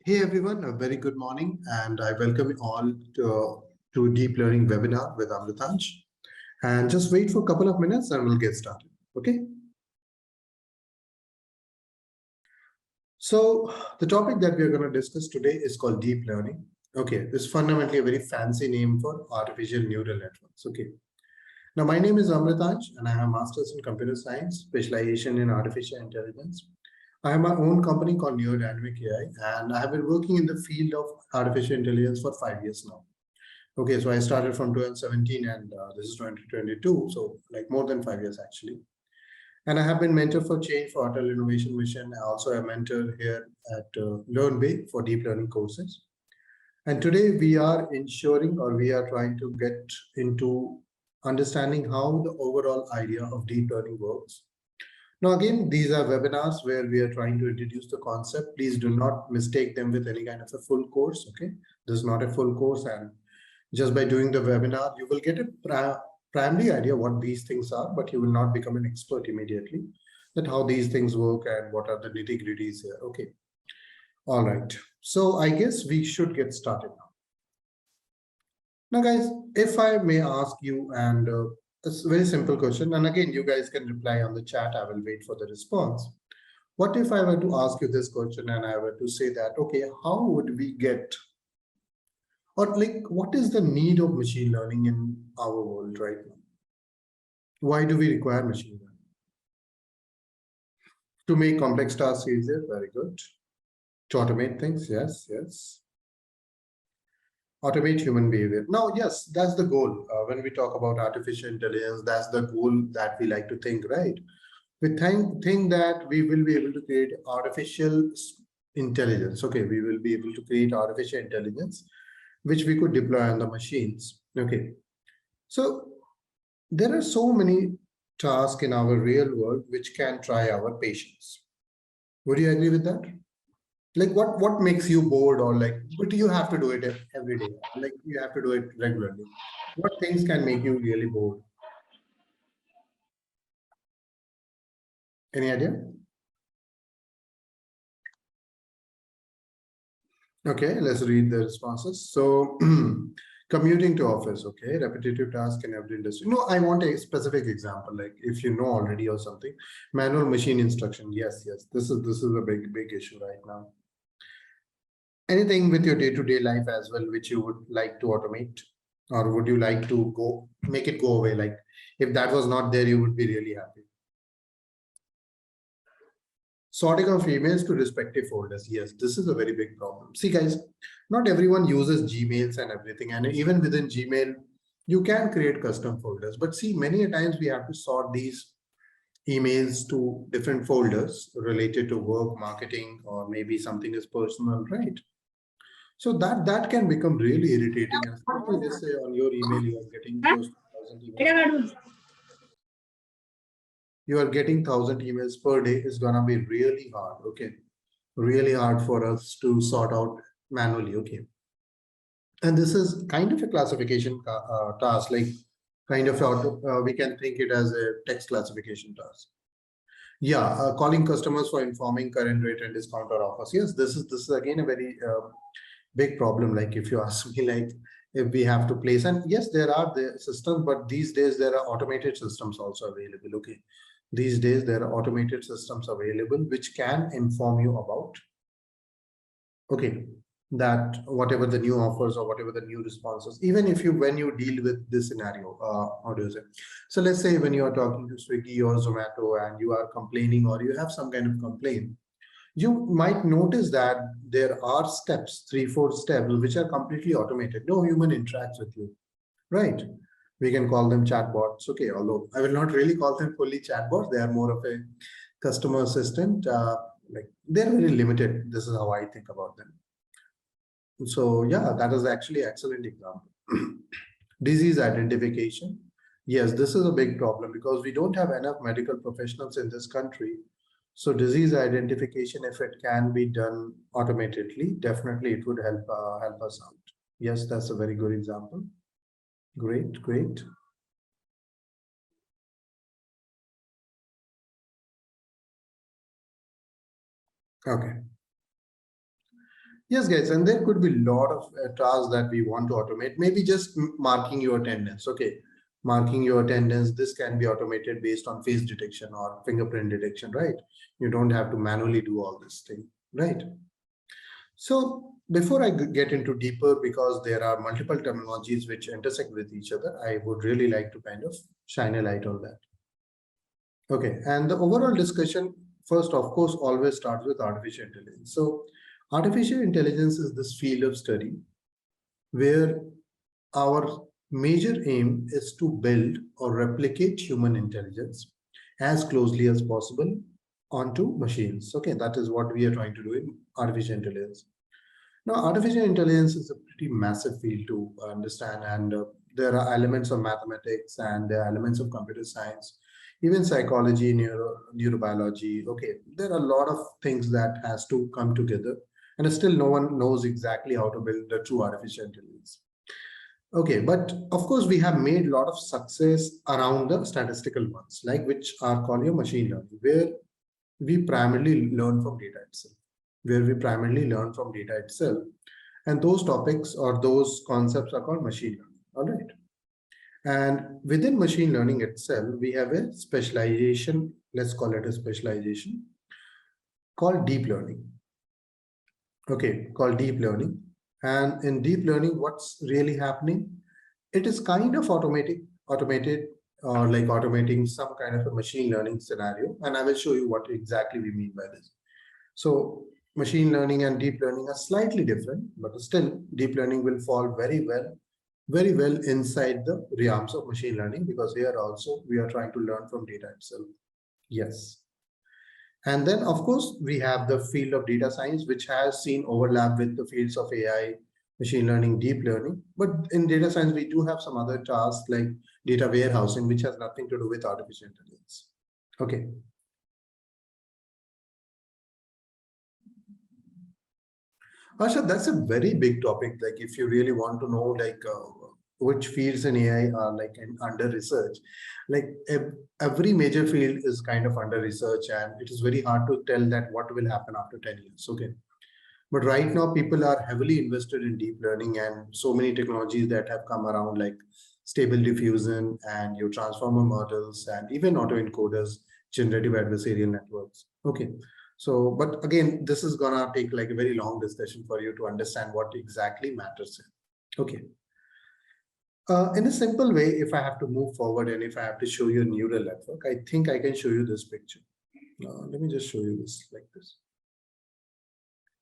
Hey everyone, a very good morning, and I welcome you all to Deep Learning webinar with Amritansh. And just wait for a couple of minutes and we'll get started. Okay. So the topic that we're going to discuss today is called deep learning. Okay, it's fundamentally a very fancy name for artificial neural networks. Okay. Now my name is Amritansh and I have a master's in computer science, specialization in artificial intelligence. I have my own company called Neodynamic AI, and I have been working in the field of artificial intelligence for 5 years now. Okay, so I started from 2017 and this is 2022, so like more than 5 years actually. And I have been mentor for Change for Hotel Innovation Mission. I also a mentor here at Learnbay for deep learning courses. And today we are ensuring, or we are trying to get into understanding how the overall idea of deep learning works. Now, again, these are webinars where we are trying to introduce the concept. Please do not mistake them with any kind of a full course. Okay, this is not a full course, and just by doing the webinar, you will get a primary idea what these things are, but you will not become an expert immediately that how these things work and what are the nitty-gritties here. Okay, all right. So I guess we should get started now. Now, guys, if I may ask you, and it's a very simple question, and again, you guys can reply on the chat. I will wait for the response. What if I were to ask you this question and I were to say that, okay, how would we get, or like, what is the need of machine learning in our world right now? Why do we require machine learning? To make complex tasks easier, very good. To automate things, yes, yes. Automate human behavior. Now, yes, that's the goal. When we talk about artificial intelligence, that's the goal that we like to think, right? We think that we will be able to create artificial intelligence. Okay, we will be able to create artificial intelligence, which we could deploy on the machines. Okay, so there are so many tasks in our real world which can try our patience. Would you agree with that? Like what makes you bored, or like, but you have to do it every day, like you have to do it regularly. What things can make you really bored? Any idea? Okay, let's read the responses. So commuting to office, okay, repetitive task in every industry. No, I want a specific example, like if you know already or something. Manual machine instruction. Yes, yes, this is a big issue right now. Anything with your day-to-day life as well, which you would like to automate, or would you like to go make it go away? Like if that was not there, you would be really happy. Sorting of emails to respective folders. Yes, this is a very big problem. See, guys, not everyone uses Gmails and everything. And even within Gmail, you can create custom folders. But see, many a times we have to sort these emails to different folders related to work, marketing, or maybe something is personal, right? So that can become really irritating. And especially let's say on your email, you are getting close to 1,000 emails. You are getting 1,000 emails per day is gonna be really hard. Okay, really hard for us to sort out manually. Okay, and this is kind of a classification task, like kind of we can think it as a text classification task. Yeah, calling customers for informing current rate and discount or offers. Yes, this is again a very big problem. Like if you ask me, like if we have to place, and yes, there are the systems, but these days there are automated systems also available. Okay, these days there are automated systems available which can inform you about, okay, that whatever the new offers or whatever the new responses, even if you, when you deal with this scenario, how do you say? So let's say when you are talking to Swiggy or Zomato and you are complaining, or you have some kind of complaint, you might notice that there are steps, 3-4 steps, which are completely automated. No human interacts with you, right? We can call them chatbots. Okay, although I will not really call them fully chatbots. They are more of a customer assistant. Like they're very limited. This is how I think about them. So yeah, that is actually an excellent example. Disease identification. Yes, this is a big problem because we don't have enough medical professionals in this country. So disease identification, if it can be done automatically, definitely it would help us out. Yes, that's a very good example. Great, great. Okay. Yes, guys, and there could be a lot of tasks that we want to automate. Maybe just marking your attendance. Okay, marking your attendance. This can be automated based on face detection or fingerprint detection, right? You don't have to manually do all this thing, right? So before I get into deeper, because there are multiple terminologies which intersect with each other, I would really like to kind of shine a light on that. Okay, and the overall discussion first, of course, always starts with artificial intelligence. So artificial intelligence is this field of study where our major aim is to build or replicate human intelligence as closely as possible onto machines. Okay, that is what we are trying to do in artificial intelligence. Now, artificial intelligence is a pretty massive field to understand, and there are elements of mathematics and there are elements of computer science, even psychology, neurobiology. Okay, there are a lot of things that has to come together, and still no one knows exactly how to build the true artificial intelligence. Okay, but of course, we have made a lot of success around the statistical ones, like which are called your machine learning, where we primarily learn from data itself, and those topics or those concepts are called machine learning. All right. And within machine learning itself, we have a specialization, let's call it a specialization, called deep learning. Okay, called deep learning. And in deep learning, what's really happening? It is kind of automated, or like automating some kind of a machine learning scenario. And I will show you what exactly we mean by this. So machine learning and deep learning are slightly different, but still deep learning will fall very well inside the realms of machine learning, because here also we are trying to learn from data itself. Yes. And then of course we have the field of data science, which has seen overlap with the fields of AI, machine learning, deep learning. But in data science, we do have some other tasks like data warehousing, which has nothing to do with artificial intelligence. Okay. Asha, that's a very big topic. Like if you really want to know like which fields in AI are like under research, like every major field is kind of under research, and it is very hard to tell that what will happen after 10 years. Okay. But right now people are heavily invested in deep learning, and so many technologies that have come around like stable diffusion and your transformer models and even autoencoders, generative adversarial networks. Okay. So, but again, this is gonna take like a very long discussion for you to understand what exactly matters. Okay. In a simple way, if I have to move forward and if I have to show you a neural network, I think I can show you this picture. Let me just show you this like this.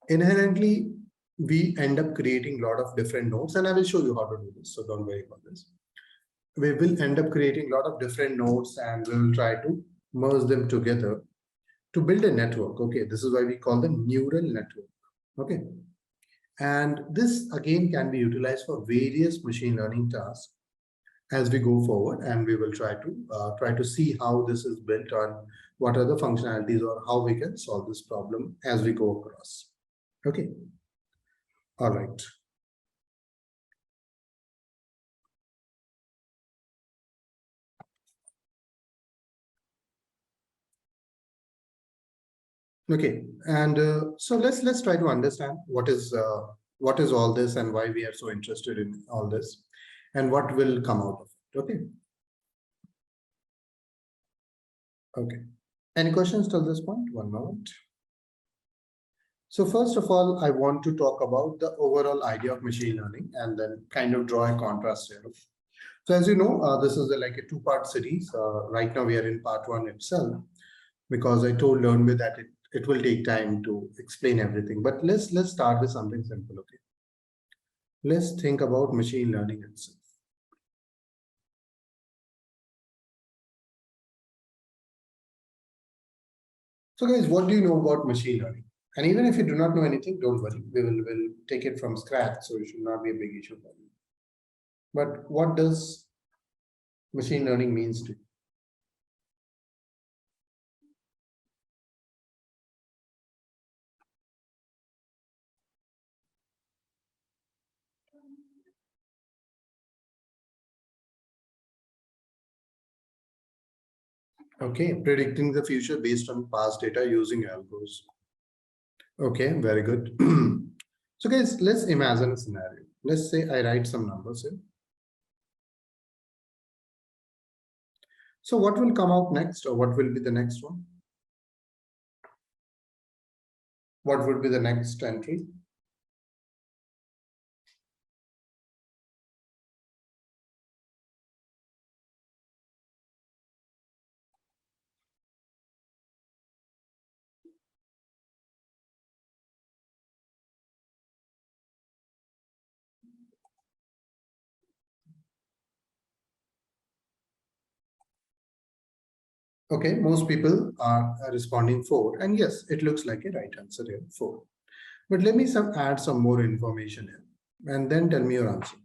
Inherently, we end up creating a lot of different nodes, and I will show you how to do this, so don't worry about this. We will end up creating a lot of different nodes, and we will try to merge them together to build a network. Okay, this is why we call them neural network. Okay, and this again can be utilized for various machine learning tasks as we go forward, and we will try to see how this is built on what are the functionalities or how we can solve this problem as we go across. Okay, all right. Okay, and so let's try to understand what is all this and why we are so interested in all this, and what will come out of it. Okay. Okay. Any questions till this point? One moment. So first of all, I want to talk about the overall idea of machine learning and then kind of draw a contrast here. So as you know, this is like a two-part series. Right now we are in part one itself, because I told Learnbay that it will take time to explain everything. But let's start with something simple. Okay. Let's think about machine learning itself. So guys, what do you know about machine learning? And even if you do not know anything, don't worry. We'll take it from scratch, so it should not be a big issue for you. But what does machine learning means to you? Okay, predicting the future based on past data using algos. Okay, very good. So guys, let's imagine a scenario. Let's say I write some numbers here. So what will come out next, or what will be the next one? What would be the next entry? Okay, most people are responding 4, and yes, it looks like a right answer here, 4. But let me add some more information here, and then tell me your answer.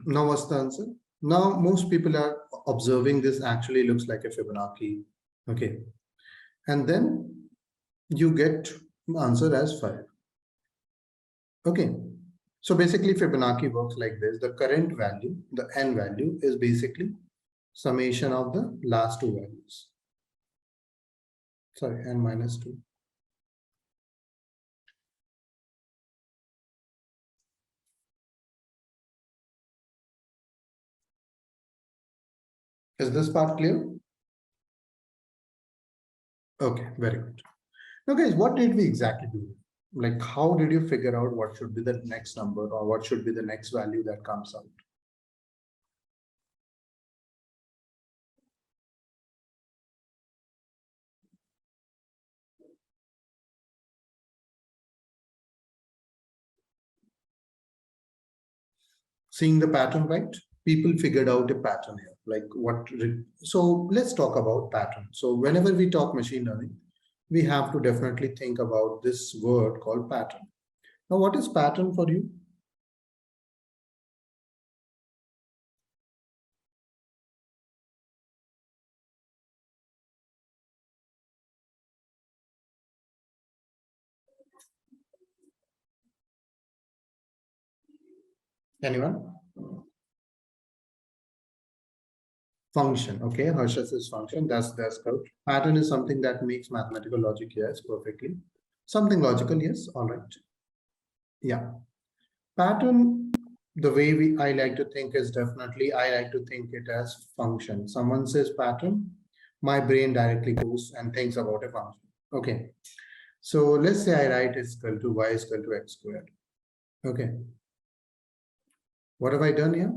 Now what's the answer? Now most people are observing this actually looks like a Fibonacci. Okay, and then you get answer as 5. Okay, so basically Fibonacci works like this. The current value, the n value, is basically summation of the last two values. Sorry, n minus 2. Is this part clear? Okay, very good. Now guys, what did we exactly do? Like, how did you figure out what should be the next number, or what should be the next value that comes out? Seeing the pattern, right? People figured out a pattern here, like so let's talk about pattern. So whenever we talk machine learning, we have to definitely think about this word called pattern. Now, what is pattern for you? Anyone? Function. Okay, Harsha says function. That's correct. Pattern is something that makes mathematical logic. Yes, perfectly. Something logical. Yes, all right. Yeah. Pattern, the way I like to think is definitely, I like to think it as function. Someone says pattern, my brain directly goes and thinks about a function. Okay. So let's say I write is equal to y is equal to x squared. Okay. What have I done here?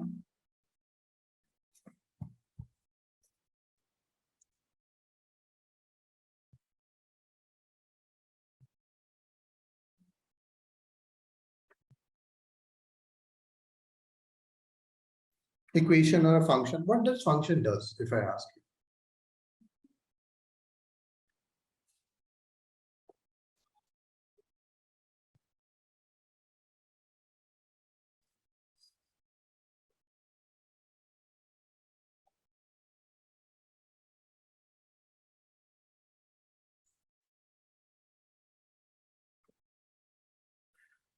Equation or a function. What does function does, if I ask you?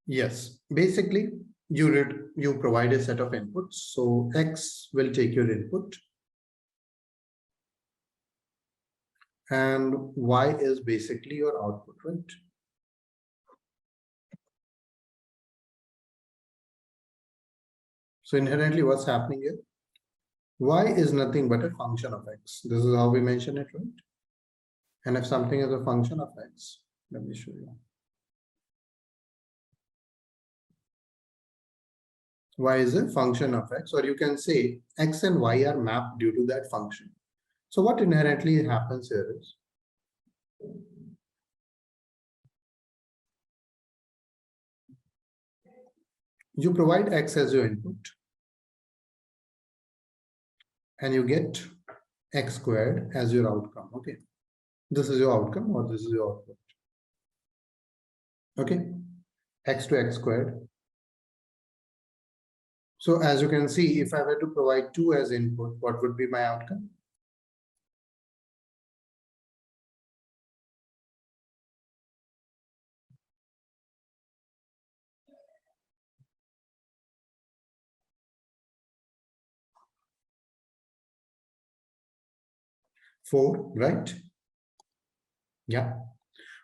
Yes, basically you provide a set of inputs. So X will take your input and Y is basically your output, right? So inherently what's happening here? Y is nothing but a function of X. This is how we mention it, right? And if something is a function of X, let me show you. Y is a function of X, or you can say X and Y are mapped due to that function. So what inherently happens here is you provide X as your input and you get X squared as your outcome. Okay. This is your outcome or this is your output. Okay. X to X squared. So as you can see, if I were to provide 2 as input, what would be my outcome? Four, right? Yeah.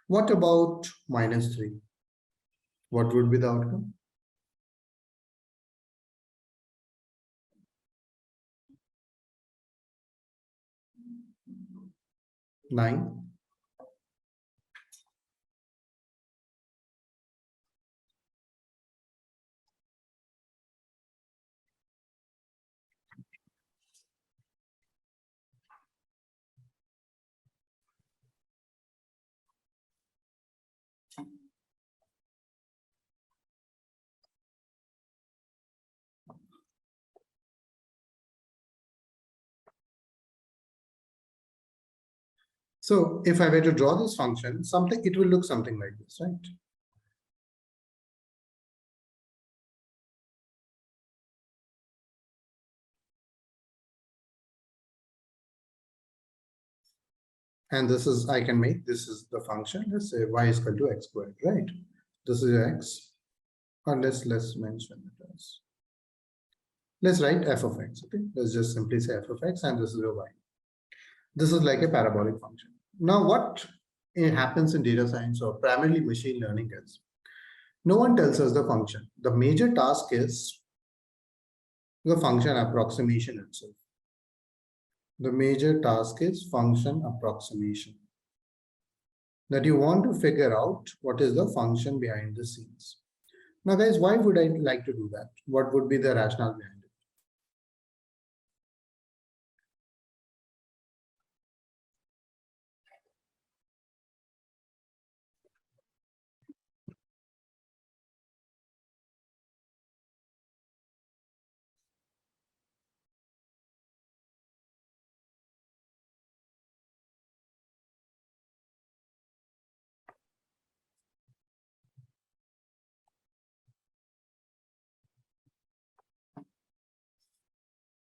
What about -3? What would be the outcome? 9. So if I were to draw this function, it will look something like this, right? And this is, I can make, this is the function. Let's say y is equal to x squared, right? This is x, or let's mention it as, let's write f of x, okay? Let's just simply say f of x, and this is your y. This is like a parabolic function. Now, what happens in data science or primarily machine learning is, no one tells us the function. The major task is the function approximation itself. The major task is function approximation. That you want to figure out what is the function behind the scenes. Now, guys, why would I like to do that? What would be the rationale behind it?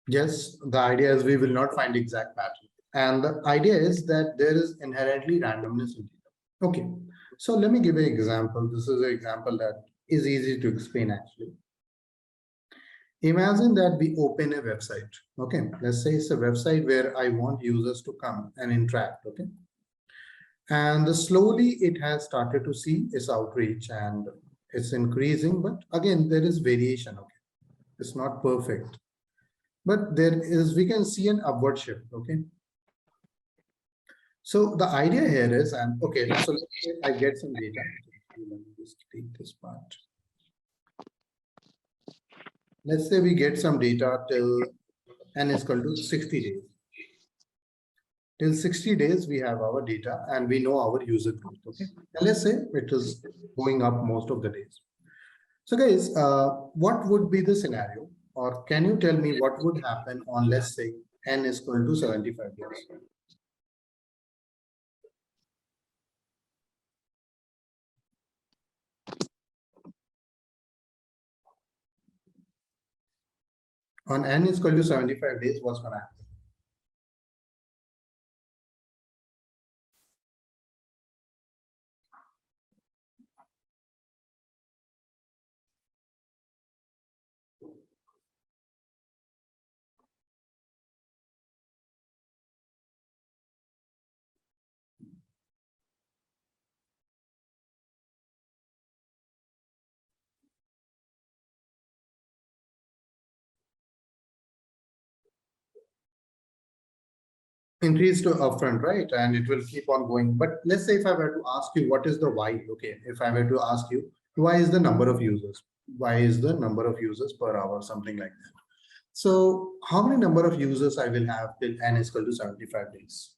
Yes, the idea is we will not find exact pattern. And the idea is that there is inherently randomness in data. Okay, so let me give an example. This is an example that is easy to explain actually. Imagine that we open a website. Okay, let's say it's a website where I want users to come and interact. Okay, and slowly it has started to see its outreach and it's increasing, but again, there is variation. Okay, it's not perfect, but there is, we can see an upward shift. Okay, so the idea here is, and okay, so let's say I get some data. Let me just delete this part. Let's say we get some data till n is equal to 60 days. Till 60 days, we have our data and we know our user growth. Okay, and let's say it is going up most of the days. So guys, what would be the scenario, or can you tell me what would happen on, let's say, n is equal to 75 days? On n is equal to 75 days, what's going to happen? Increase to upfront, right? And it will keep on going. But let's say if I were to ask you, what is the y? Okay, if I were to ask you, y is the number of users. Y is the number of users per hour, something like that. So how many number of users I will have till n is equal to 75 days?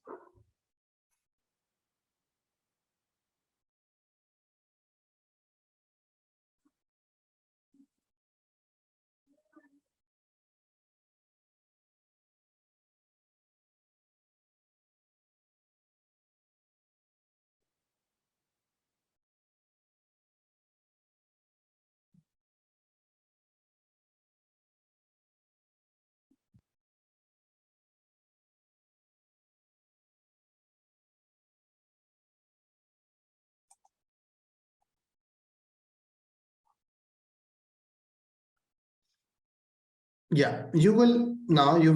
Yeah, you will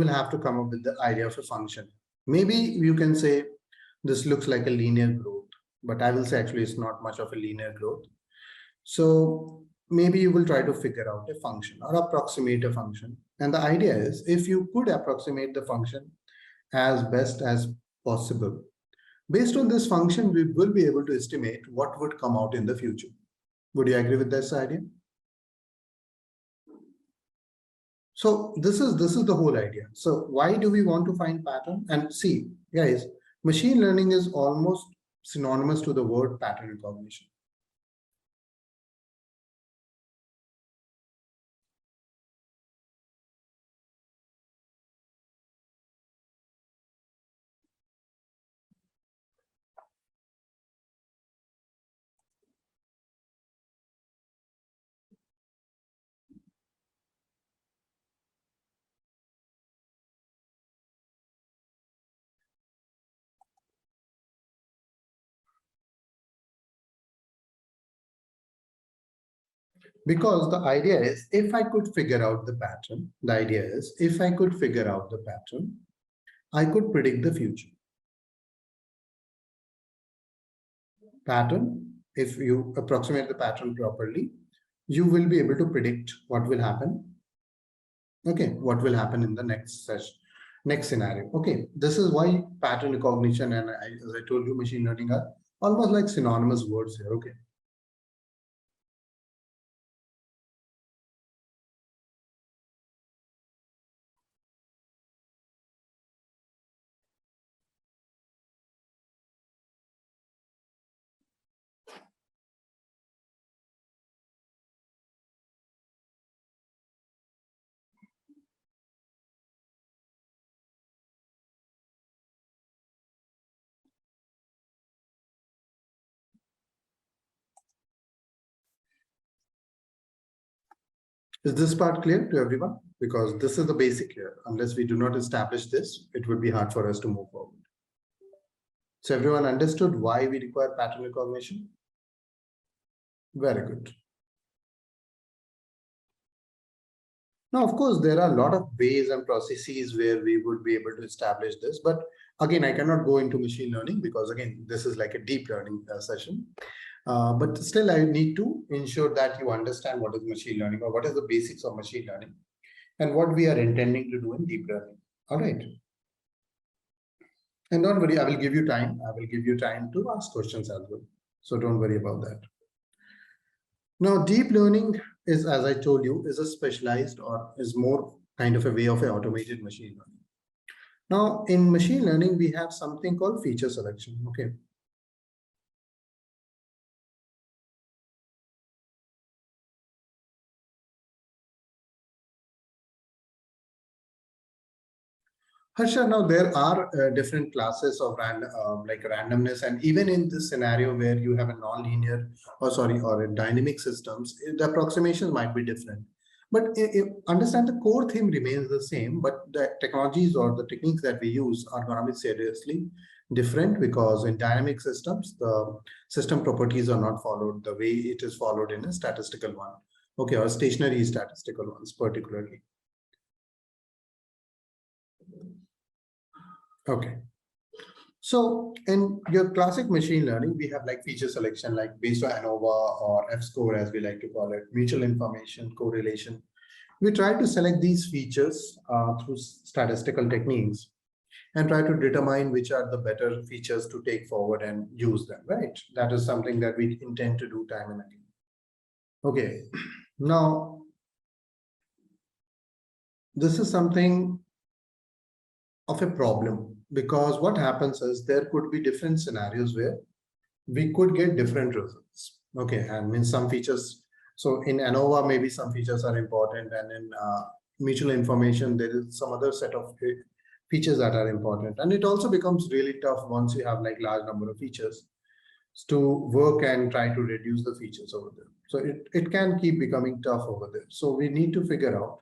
have to come up with the idea of a function. Maybe you can say this looks like a linear growth, but I will say actually it's not much of a linear growth. So maybe you will try to figure out a function or approximate a function. And the idea is if you could approximate the function as best as possible, based on this function, we will be able to estimate what would come out in the future. Would you agree with this idea? So this is the whole idea. So why do we want to find pattern? And see, guys, machine learning is almost synonymous to the word pattern recognition. Because the idea is, if I could figure out the pattern, the idea is, if I could figure out the pattern, I could predict the future. Pattern, if you approximate the pattern properly, you will be able to predict what will happen. Okay, what will happen in the next session, next scenario. Okay, this is why pattern recognition and as I told you, machine learning are almost like synonymous words here. Okay. Is this part clear to everyone? Because this is the basic here. Unless we do not establish this, it would be hard for us to move forward. So everyone understood why we require pattern recognition? Very good. Now, of course, there are a lot of ways and processes where we would be able to establish this. But again, I cannot go into machine learning because, again, this is like a deep learning session. But still, I need to ensure that you understand what is machine learning or what is the basics of machine learning and what we are intending to do in deep learning. All right. And don't worry, I will give you time. I will give you time to ask questions as well. So don't worry about that. Now, deep learning is, as I told you, is a specialized or is more kind of a way of automated machine learning. Now, in machine learning, we have something called feature selection. Okay. Harsha, now there are different classes of like randomness, and even in this scenario where you have a non-linear or a dynamic systems, the approximations might be different. But understand the core theme remains the same, but the technologies or the techniques that we use are going to be seriously different because in dynamic systems, the system properties are not followed the way it is followed in a statistical one. Okay, or stationary statistical ones particularly. Okay. So in your classic machine learning, we have like feature selection, like based on ANOVA or F-score, as we like to call it, mutual information, correlation. We try to select these features through statistical techniques and try to determine which are the better features to take forward and use them, right? That is something that we intend to do time and again. Okay, now this is something of a problem because what happens is there could be different scenarios where we could get different results. Okay, and in some features, so in ANOVA, maybe some features are important, and in mutual information, there is some other set of features that are important. And it also becomes really tough once you have like large number of features to work and try to reduce the features over there. So it can keep becoming tough over there. So we need to figure out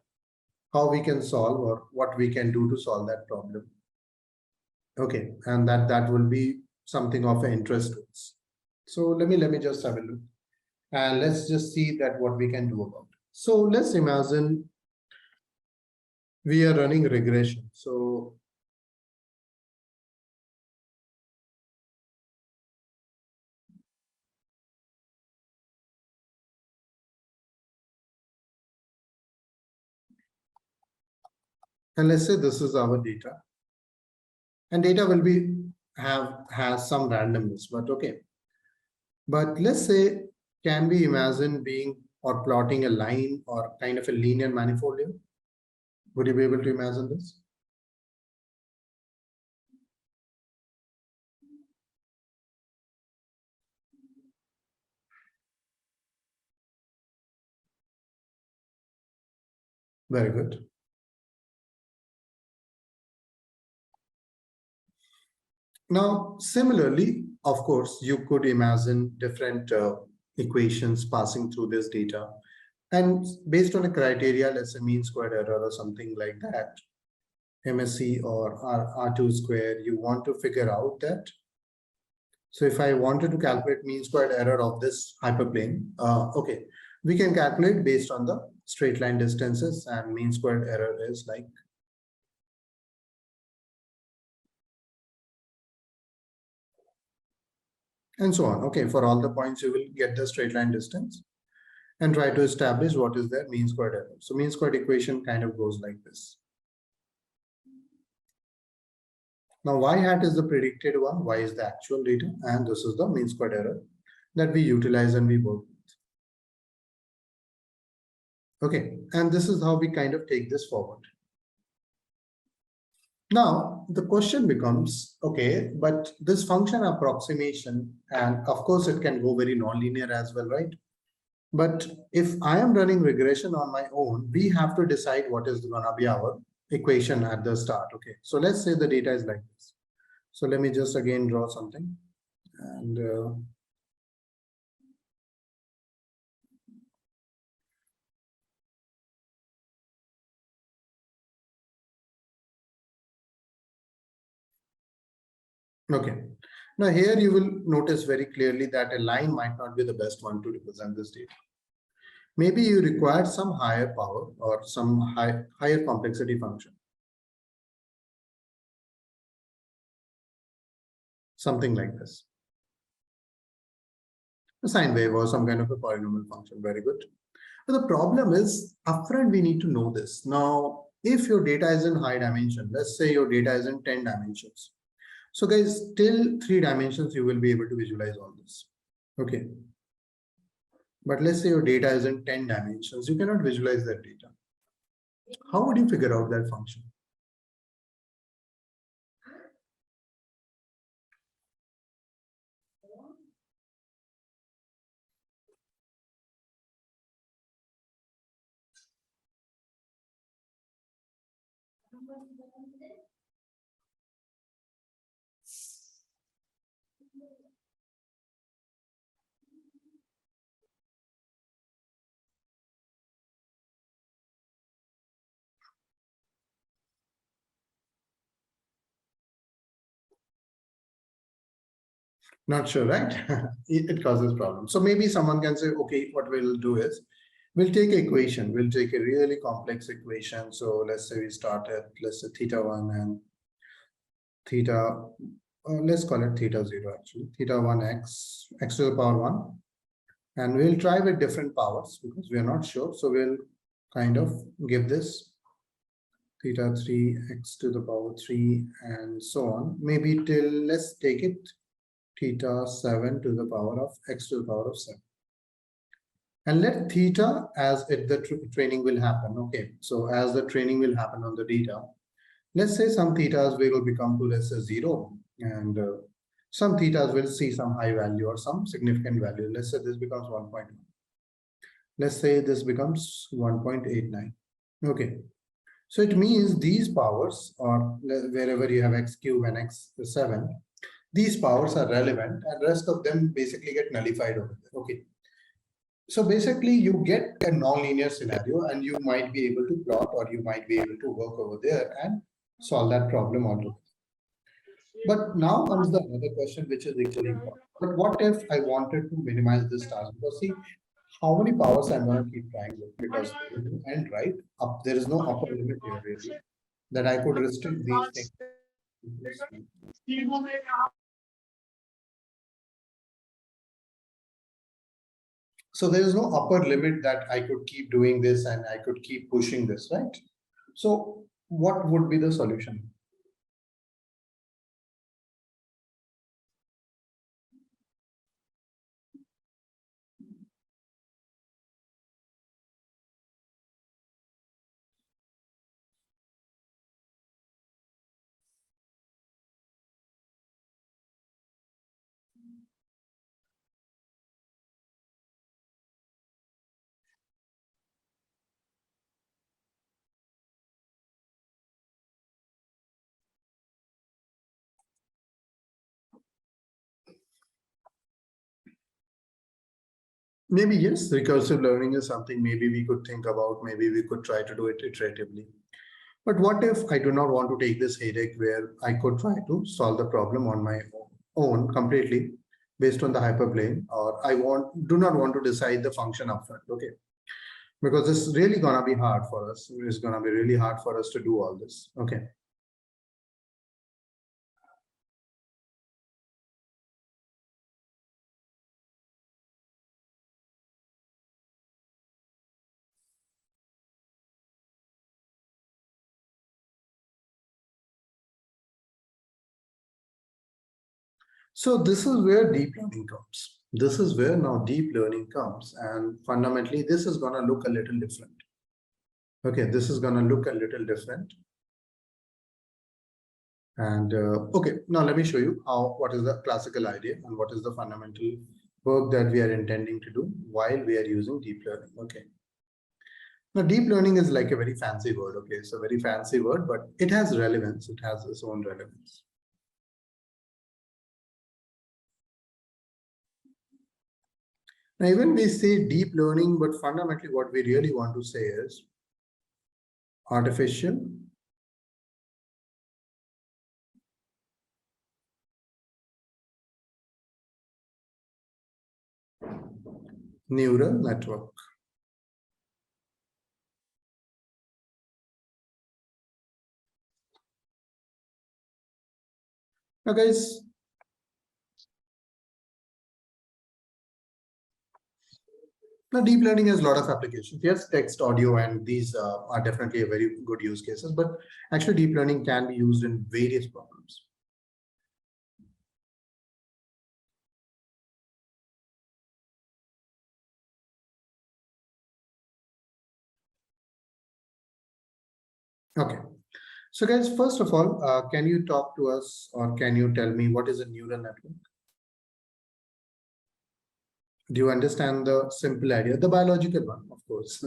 how we can solve or what we can do to solve that problem. Okay, and that will be something of an interest to us. So let me just have a look and let's just see that what we can do about it. So let's imagine we are running regression. So and let's say this is our data, and data will be has some randomness, but okay. But let's say, can we imagine being or plotting a line or kind of a linear manifold here? Would you be able to imagine this? Very good. Now, similarly, of course, you could imagine different equations passing through this data. And based on a criteria, let's say mean squared error or something like that, MSE or R2 square, you want to figure out that. So if I wanted to calculate mean squared error of this hyperplane, okay, we can calculate based on the straight line distances, and mean squared error is like and so on. Okay, for all the points, you will get the straight line distance and try to establish what is their mean squared error. So mean squared equation kind of goes like this. Now, y hat is the predicted one, y is the actual data, and this is the mean squared error that we utilize and we work with. Okay, and this is how we kind of take this forward. Now, the question becomes, okay, but this function approximation, and of course, it can go very nonlinear as well, right? But if I am running regression on my own, we have to decide what is going to be our equation at the start. Okay, so let's say the data is like this. So let me just again draw something. And okay, now here you will notice very clearly that a line might not be the best one to represent this data. Maybe you require some higher power or some higher complexity function. Something like this. A sine wave or some kind of a polynomial function. Very good. But the problem is, upfront we need to know this. Now, if your data is in high dimension, let's say your data is in 10 dimensions. So guys, till 3 dimensions, you will be able to visualize all this. Okay. But let's say your data is in 10 dimensions, you cannot visualize that data. How would you figure out that function? Not sure, right? It causes problems. So maybe someone can say, okay, what we'll do is we'll take an equation. We'll take a really complex equation. So let's say we start at, let's say theta1 and theta, let's call it theta0 actually, theta1 x to the power 1. And we'll try with different powers because we are not sure. So we'll kind of give this theta3 x to the power 3 and so on. Maybe till, let's take it theta 7 to the power of x to the power of 7. And let theta as the training will happen. Okay, so as the training will happen on the data, let's say some thetas will become to, let's say 0, and some thetas will see some high value or some significant value. Let's say this becomes 1.1. Let's say this becomes 1.89. Okay, so it means these powers, or wherever you have x cube and x7, these powers are relevant, and rest of them basically get nullified over there. Okay. So basically you get a nonlinear scenario and you might be able to plot, or you might be able to work over there and solve that problem altogether. But now comes the other question, which is equally important. But what if I wanted to minimize this task? Because see, how many powers I'm going to keep trying with, because there is no end, right? There is no upper limit here really that I could restrict these things. So there is no upper limit that I could keep doing this and I could keep pushing this, right? So what would be the solution? Maybe yes, recursive learning is something maybe we could think about. Maybe we could try to do it iteratively. But what if I do not want to take this headache where I could try to solve the problem on my own completely based on the hyperplane, or do not want to decide the function upfront, okay? Because it's really gonna be hard for us. It's gonna be really hard for us to do all this, okay? So this is where deep learning comes. This is where now deep learning comes, and fundamentally this is gonna look a little different. Okay, this is gonna look a little different. And okay, now let me show you what is the classical idea and what is the fundamental work that we are intending to do while we are using deep learning. Okay. Now, deep learning is like a very fancy word. Okay, it's a very fancy word, but it has relevance. It has its own relevance. Now, even we say deep learning, but fundamentally what we really want to say is artificial neural network. Now, guys, now deep learning has a lot of applications. Yes, text, audio, and these are definitely a very good use cases, but actually deep learning can be used in various problems. Okay. So guys, first of all, can you talk to us or can you tell me what is a neural network? Do you understand the simple idea, the biological one, of course?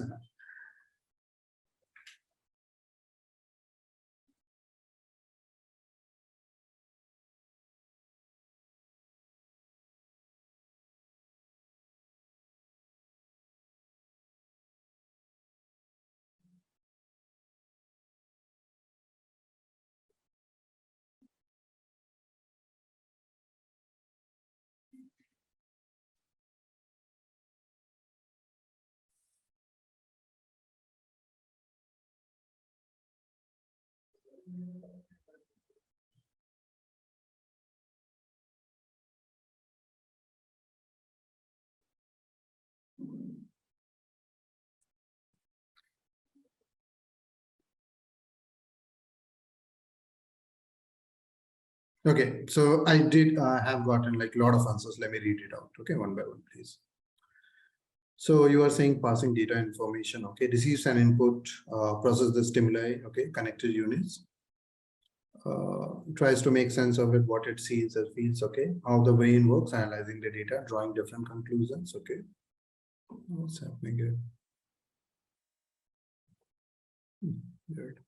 Okay, so I did have gotten like a lot of answers. Let me read it out. Okay, one by one, please. So you are saying passing data information, okay, receives an input, process the stimuli, okay, connected units, tries to make sense of it, what it sees or feels, okay, how the brain works, analyzing the data, drawing different conclusions, okay. What's happening here? Weird.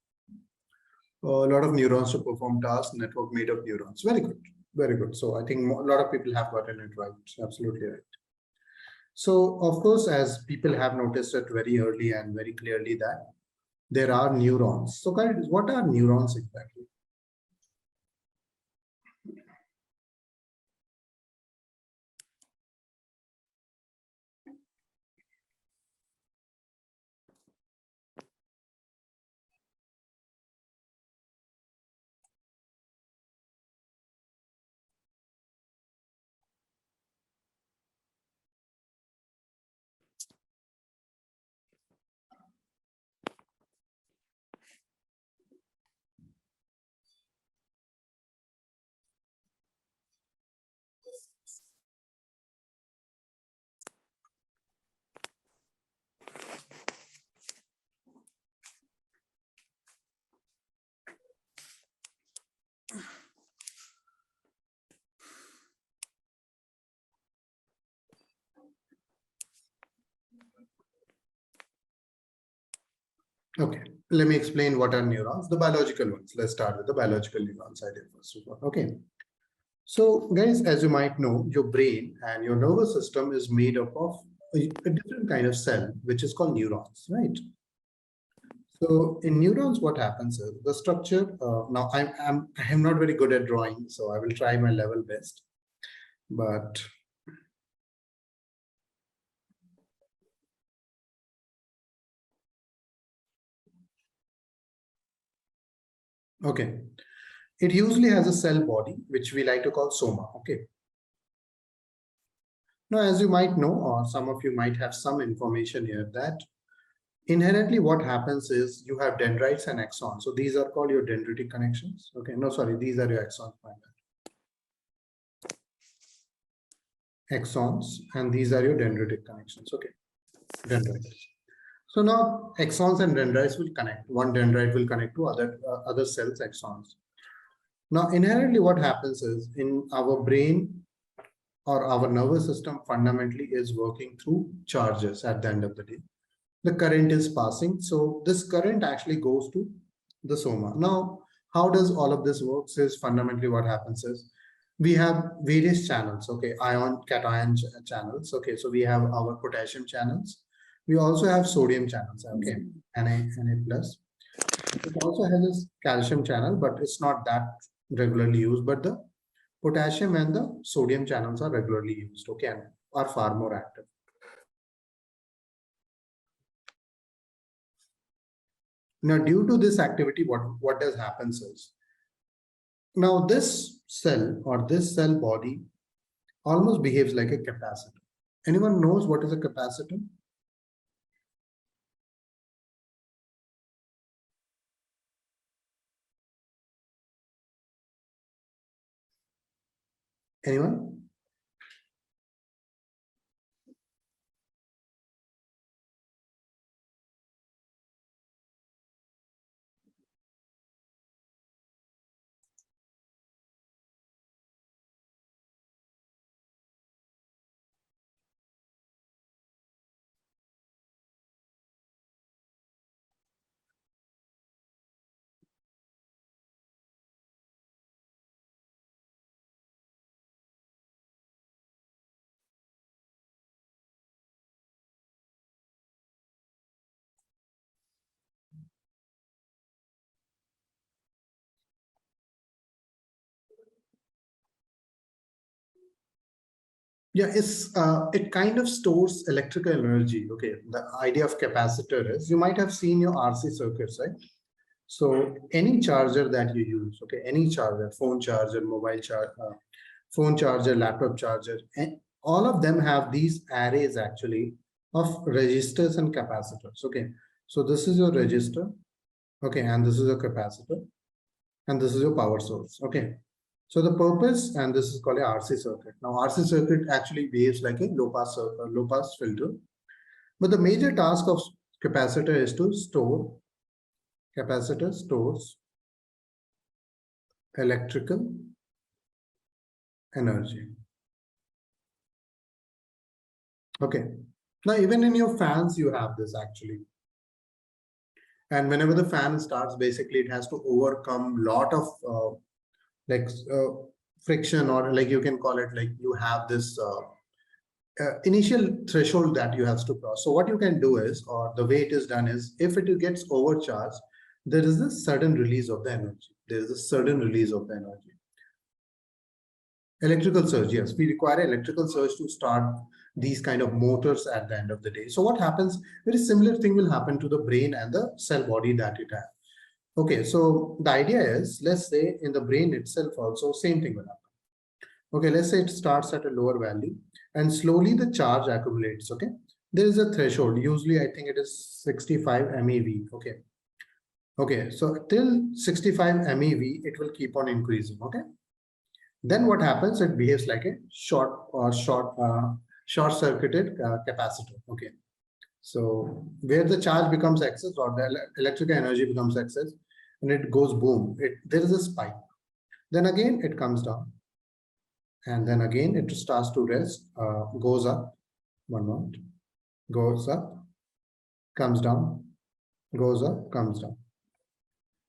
A lot of neurons to perform tasks, network made of neurons. Very good, very good. So I think a lot of people have gotten it right. Absolutely right. So of course, as people have noticed it very early and very clearly that there are neurons. So guys, what are neurons exactly? Okay, let me explain what are neurons, the biological ones. Let's start with the biological neurons idea first of all. Okay. So guys, as you might know, your brain and your nervous system is made up of a different kind of cell, which is called neurons, right? So in neurons, what happens is the structure. Now I'm not very good at drawing, so I will try my level best. But okay, it usually has a cell body, which we like to call soma. Okay. Now, as you might know, or some of you might have some information here that inherently what happens is you have dendrites and axons. So these are called your dendritic connections. Okay, no, sorry, these are your axons. Axons, and these are your dendritic connections. Okay, dendrites. So now axons and dendrites will connect. One dendrite will connect to other cells' axons. Now, inherently what happens is in our brain or our nervous system fundamentally is working through charges at the end of the day. The current is passing. So this current actually goes to the soma. Now, how does all of this works is fundamentally what happens is we have various channels, okay, ion, cation channels. Okay, so we have our potassium channels. We also have sodium channels, okay, Na plus. It also has this calcium channel, but it's not that regularly used, but the potassium and the sodium channels are regularly used, okay, and are far more active. Now, due to this activity, what does happens is, now this cell or this cell body almost behaves like a capacitor. Anyone knows what is a capacitor? Anyone? Yeah, it kind of stores electrical energy. Okay, the idea of capacitor is you might have seen your RC circuits, right? So any charger that you use, okay, any charger, phone charger, mobile charger, phone charger, laptop charger, and all of them have these arrays actually of resistors and capacitors. Okay, so this is your resistor, okay, and this is a capacitor, and this is your power source. Okay, so the purpose, and this is called a RC circuit. Now, RC circuit actually behaves like a low pass filter, but the major task of capacitor is to store. Capacitor stores electrical energy. Okay. Now, even in your fans, you have this actually. And whenever the fan starts, basically it has to overcome a lot of like friction, or like you can call it like you have this initial threshold that you have to cross. So what you can do is, or the way it is done is, if it gets overcharged, there is a sudden release of the energy. There is a sudden release of the energy. Electrical surge, yes. We require electrical surge to start these kind of motors at the end of the day. So what happens, very similar thing will happen to the brain and the cell body that it has. Okay, so the idea is, let's say in the brain itself also, same thing will happen. Okay, let's say it starts at a lower value and slowly the charge accumulates, okay? There is a threshold, usually I think it is 65 MeV, okay? Okay, so till 65 MeV, it will keep on increasing, okay? Then what happens? It behaves like a short-circuited capacitor. Okay, so where the charge becomes excess or the electrical energy becomes excess, and it goes boom. There is a spike. Then again it comes down, and then again it starts to rest. Goes up. One moment. Goes up. Comes down. goes up, comes down.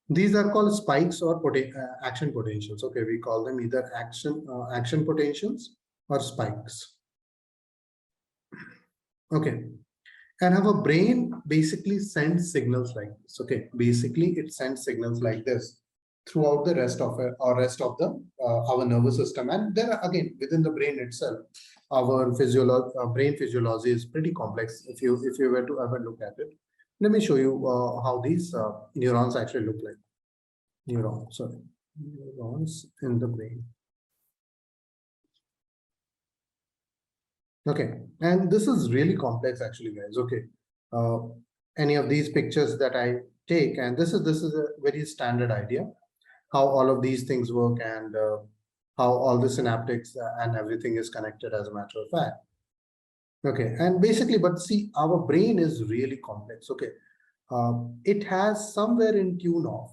These are called spikes or action potentials. Okay, we call them either action potentials or spikes. Okay, and our brain basically sends signals like this. Okay, basically it sends signals like this throughout the rest of it, or rest of the our nervous system. And then again, within the brain itself, our brain physiology is pretty complex. If you were to ever look at it, let me show you how these neurons actually look like. Neurons in the brain. Okay, and this is really complex actually, guys. Okay, any of these pictures that I take, and this is a very standard idea how all of these things work, and how all the synaptics and everything is connected, as a matter of fact. Okay, and basically, but see, our brain is really complex. Okay, it has somewhere in tune of,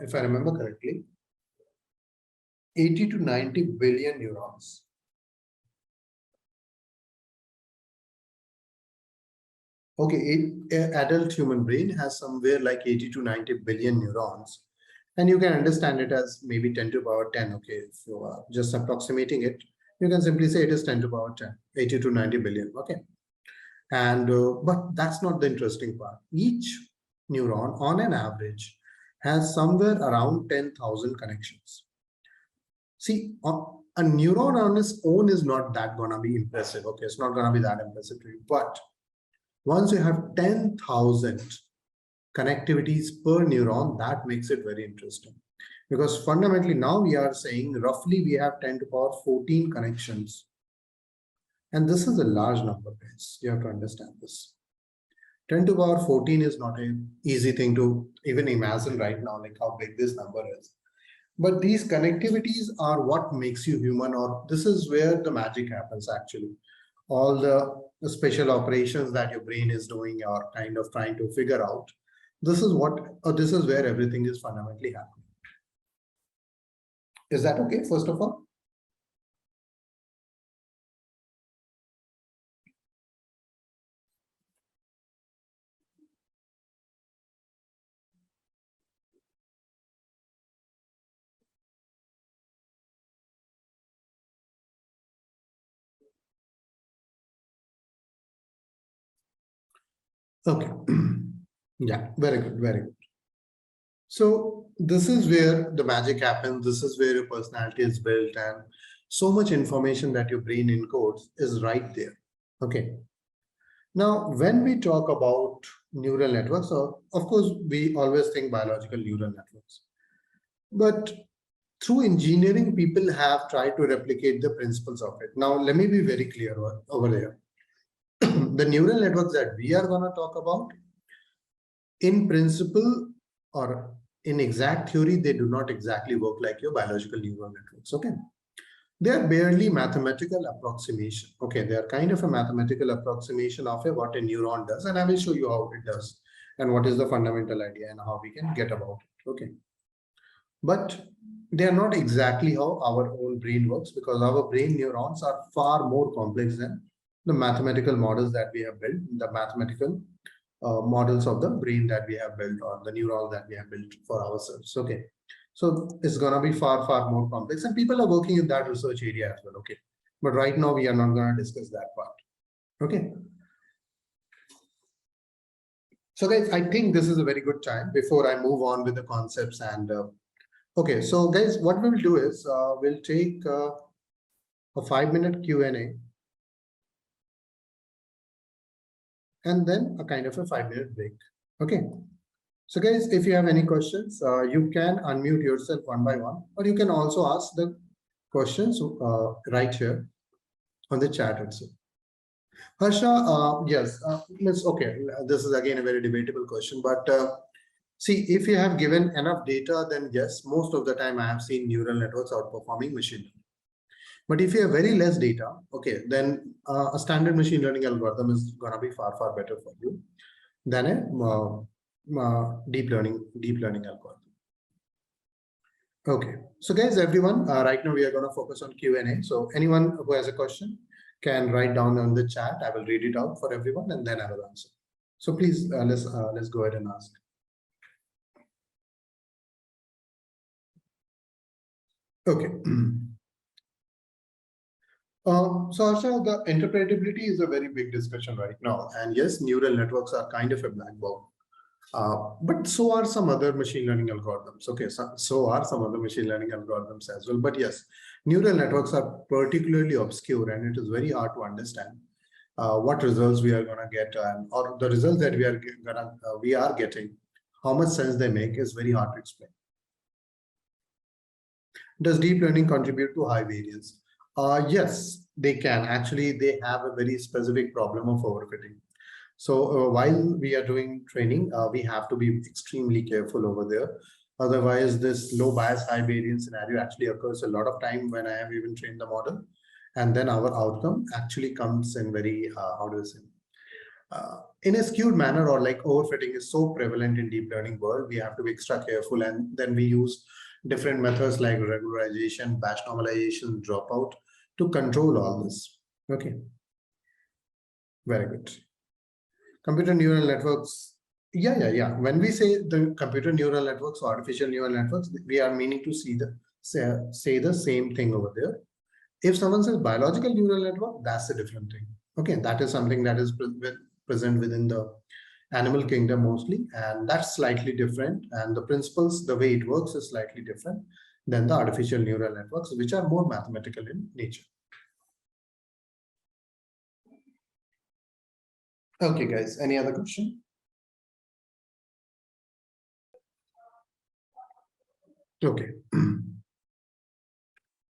if I remember correctly, 80 to 90 billion neurons. Okay, an adult human brain has somewhere like 80 to 90 billion neurons. And you can understand it as maybe 10 to the power 10. Okay, if you are just approximating it, you can simply say it is 10 to the power 10, 80 to 90 billion. Okay. And but that's not the interesting part. Each neuron on an average has somewhere around 10,000 connections. See, a neuron on its own is not that gonna be impressive. Okay, it's not gonna be that impressive to you. But once you have 10,000 connectivities per neuron, that makes it very interesting. Because fundamentally now we are saying roughly we have 10 to the power 14 connections. And this is a large number, guys. You have to understand this. 10 to the power 14 is not an easy thing to even imagine right now, like how big this number is. But these connectivities are what makes you human, or this is where the magic happens actually. All the special operations that your brain is doing or kind of trying to figure out. This is where everything is fundamentally happening. Is that okay, first of all? Okay. Yeah, very good, very good. So this is where the magic happens. This is where your personality is built, and so much information that your brain encodes is right there. Okay. Now, when we talk about neural networks, so of course, we always think biological neural networks. But through engineering, people have tried to replicate the principles of it. Now, let me be very clear over there. The neural networks that we are going to talk about, in principle or in exact theory, they do not exactly work like your biological neural networks. Okay. They are barely mathematical approximation. Okay, they are kind of a mathematical approximation of what a neuron does, and I will show you how it does and what is the fundamental idea and how we can get about it. Okay, but they are not exactly how our own brain works, because our brain neurons are far more complex than the mathematical models that we have built, the mathematical models of the brain that we have built, or the neurons that we have built for ourselves. Okay. So it's going to be far, far more complex, and people are working in that research area as well. Okay. But right now we are not going to discuss that part. Okay. So guys, I think this is a very good time before I move on with the concepts. And okay, so guys, what we will do is we'll take a 5-minute Q&A. And then a kind of a 5-minute break. Okay. So guys, if you have any questions, you can unmute yourself one by one, or you can also ask the questions right here on the chat itself. Harsha, yes, okay, this is again a very debatable question, but see, if you have given enough data, then yes, most of the time I have seen neural networks outperforming machine learning. But if you have very less data, okay, then a standard machine learning algorithm is going to be far, far better for you than a deep learning algorithm. Okay, so guys, everyone, right now we are going to focus on Q&A. So anyone who has a question can write down on the chat. I will read it out for everyone and then I will answer. So please let's go ahead and ask. Okay. So Harsha, the interpretability is a very big discussion right now. And yes, neural networks are kind of a black box. But so are some other machine learning algorithms. Okay, so are some other machine learning algorithms as well. But yes, neural networks are particularly obscure, and it is very hard to understand what results we are going to get, or the results that we are getting, how much sense they make is very hard to explain. Does deep learning contribute to high variance? Yes, they can. Actually, they have a very specific problem of overfitting. So while we are doing training, we have to be extremely careful over there. Otherwise, this low bias, high variance scenario actually occurs a lot of time when I have even trained the model. And then our outcome actually comes in very, how do you say, in a skewed manner, or like overfitting is so prevalent in deep learning world, we have to be extra careful. And then we use different methods like regularization, batch normalization, dropout to control all this. Okay, very good. Computer neural networks. Yeah. When we say the computer neural networks or artificial neural networks, we are meaning to see the say the same thing over there. If someone says biological neural network, that's a different thing. Okay, that is something that is present within the animal kingdom mostly, and that's slightly different. And the principles, the way it works is slightly different than the artificial neural networks, which are more mathematical in nature. Okay, guys, any other question? Okay.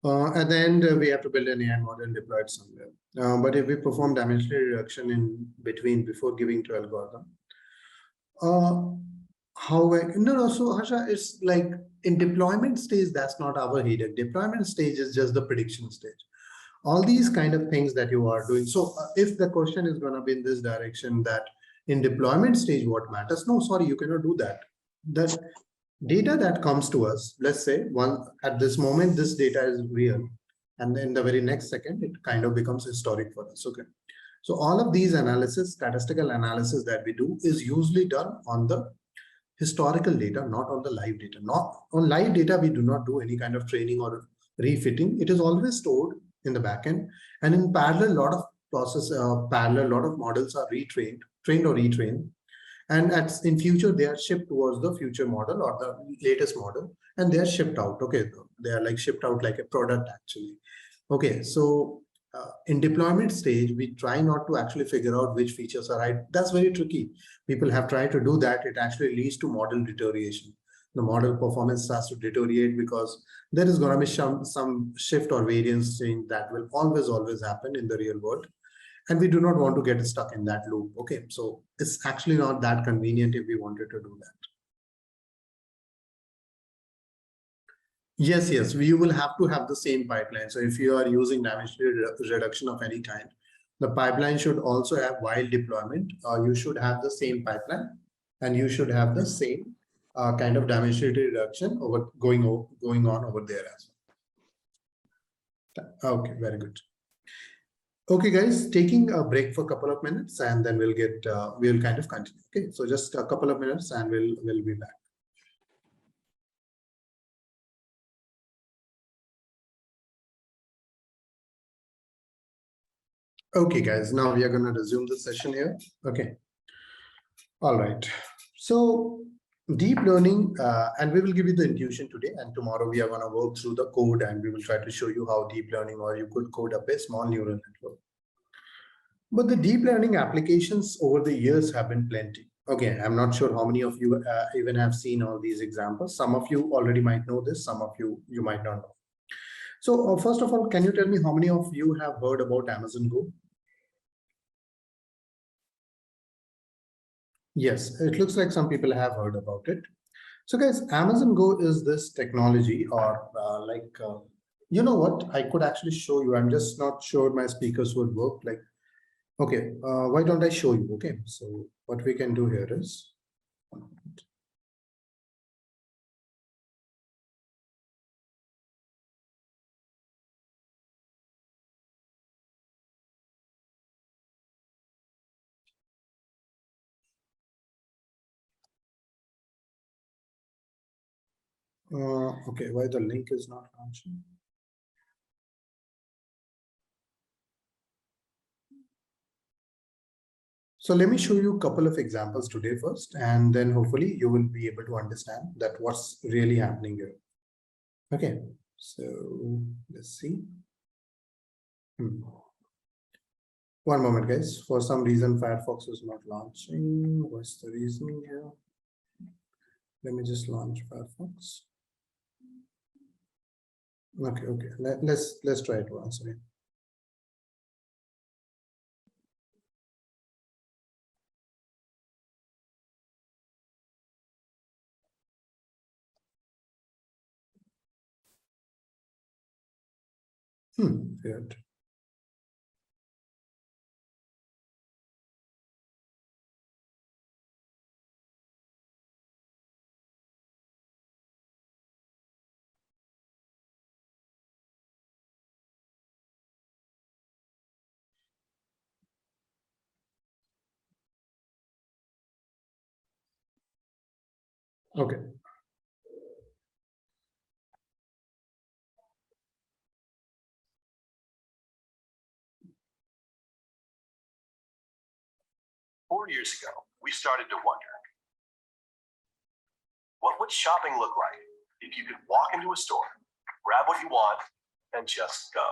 At the end, we have to build an AI model and deploy it somewhere. But if we perform dimensional reduction in between before giving to algorithm, no, so Harsha, it's like in deployment stage, that's not our headache. Deployment stage is just the prediction stage. All these kind of things that you are doing. So if the question is going to be in this direction, that in deployment stage, what matters? No, sorry, you cannot do that. That data that comes to us, let's say at this moment, this data is real. And then the very next second, it kind of becomes historic for us. Okay. So all of these analysis, statistical analysis that we do is usually done on the historical data, not on the live data. Not on live data, we do not do any kind of training or refitting. It is always stored in the backend. And in parallel, a lot of lot of models are trained or retrained. And in future, they are shipped towards the future model or the latest model, and they are shipped out. Okay, they are like shipped out like a product actually. Okay, so in deployment stage, we try not to actually figure out which features are right. That's very tricky. People have tried to do that. It actually leads to model deterioration. The model performance starts to deteriorate because there is going to be some shift or variance change that will always happen in the real world. And we do not want to get stuck in that loop. Okay, so it's actually not that convenient if we wanted to do that. Yes, you will have to have the same pipeline. So if you are using dimensional reduction of any kind, the pipeline should also have while deployment, you should have the same pipeline, and you should have the same kind of dimensional reduction going on over there as well. Okay, very good. Okay, guys, taking a break for a couple of minutes, and then we'll kind of continue. Okay, so just a couple of minutes, and we'll be back. Okay, guys, now we are going to resume the session here. Okay. All right. So deep learning, and we will give you the intuition today, and tomorrow we are going to work through the code, and we will try to show you how deep learning, or you could code up a small neural network. But the deep learning applications over the years have been plenty. Okay, I'm not sure how many of you even have seen all these examples. Some of you already might know this, some of you might not know. So first of all, can you tell me how many of you have heard about Amazon Go? Yes, it looks like some people have heard about it. So guys, Amazon Go is this technology, or you know what, I could actually show you. I'm just not sure my speakers would work. Like, okay, why don't I show you? Okay, so what we can do here is, Okay, why the link is not launching? So let me show you a couple of examples today first, and then hopefully you will be able to understand that what's really happening here. Okay, so let's see. One moment, guys. For some reason, Firefox is not launching. What's the reason here? Let me just launch Firefox. Okay. Let's try it once again. Weird. Okay. 4 years ago, we started to wonder, what would shopping look like if you could walk into a store, grab what you want, and just go?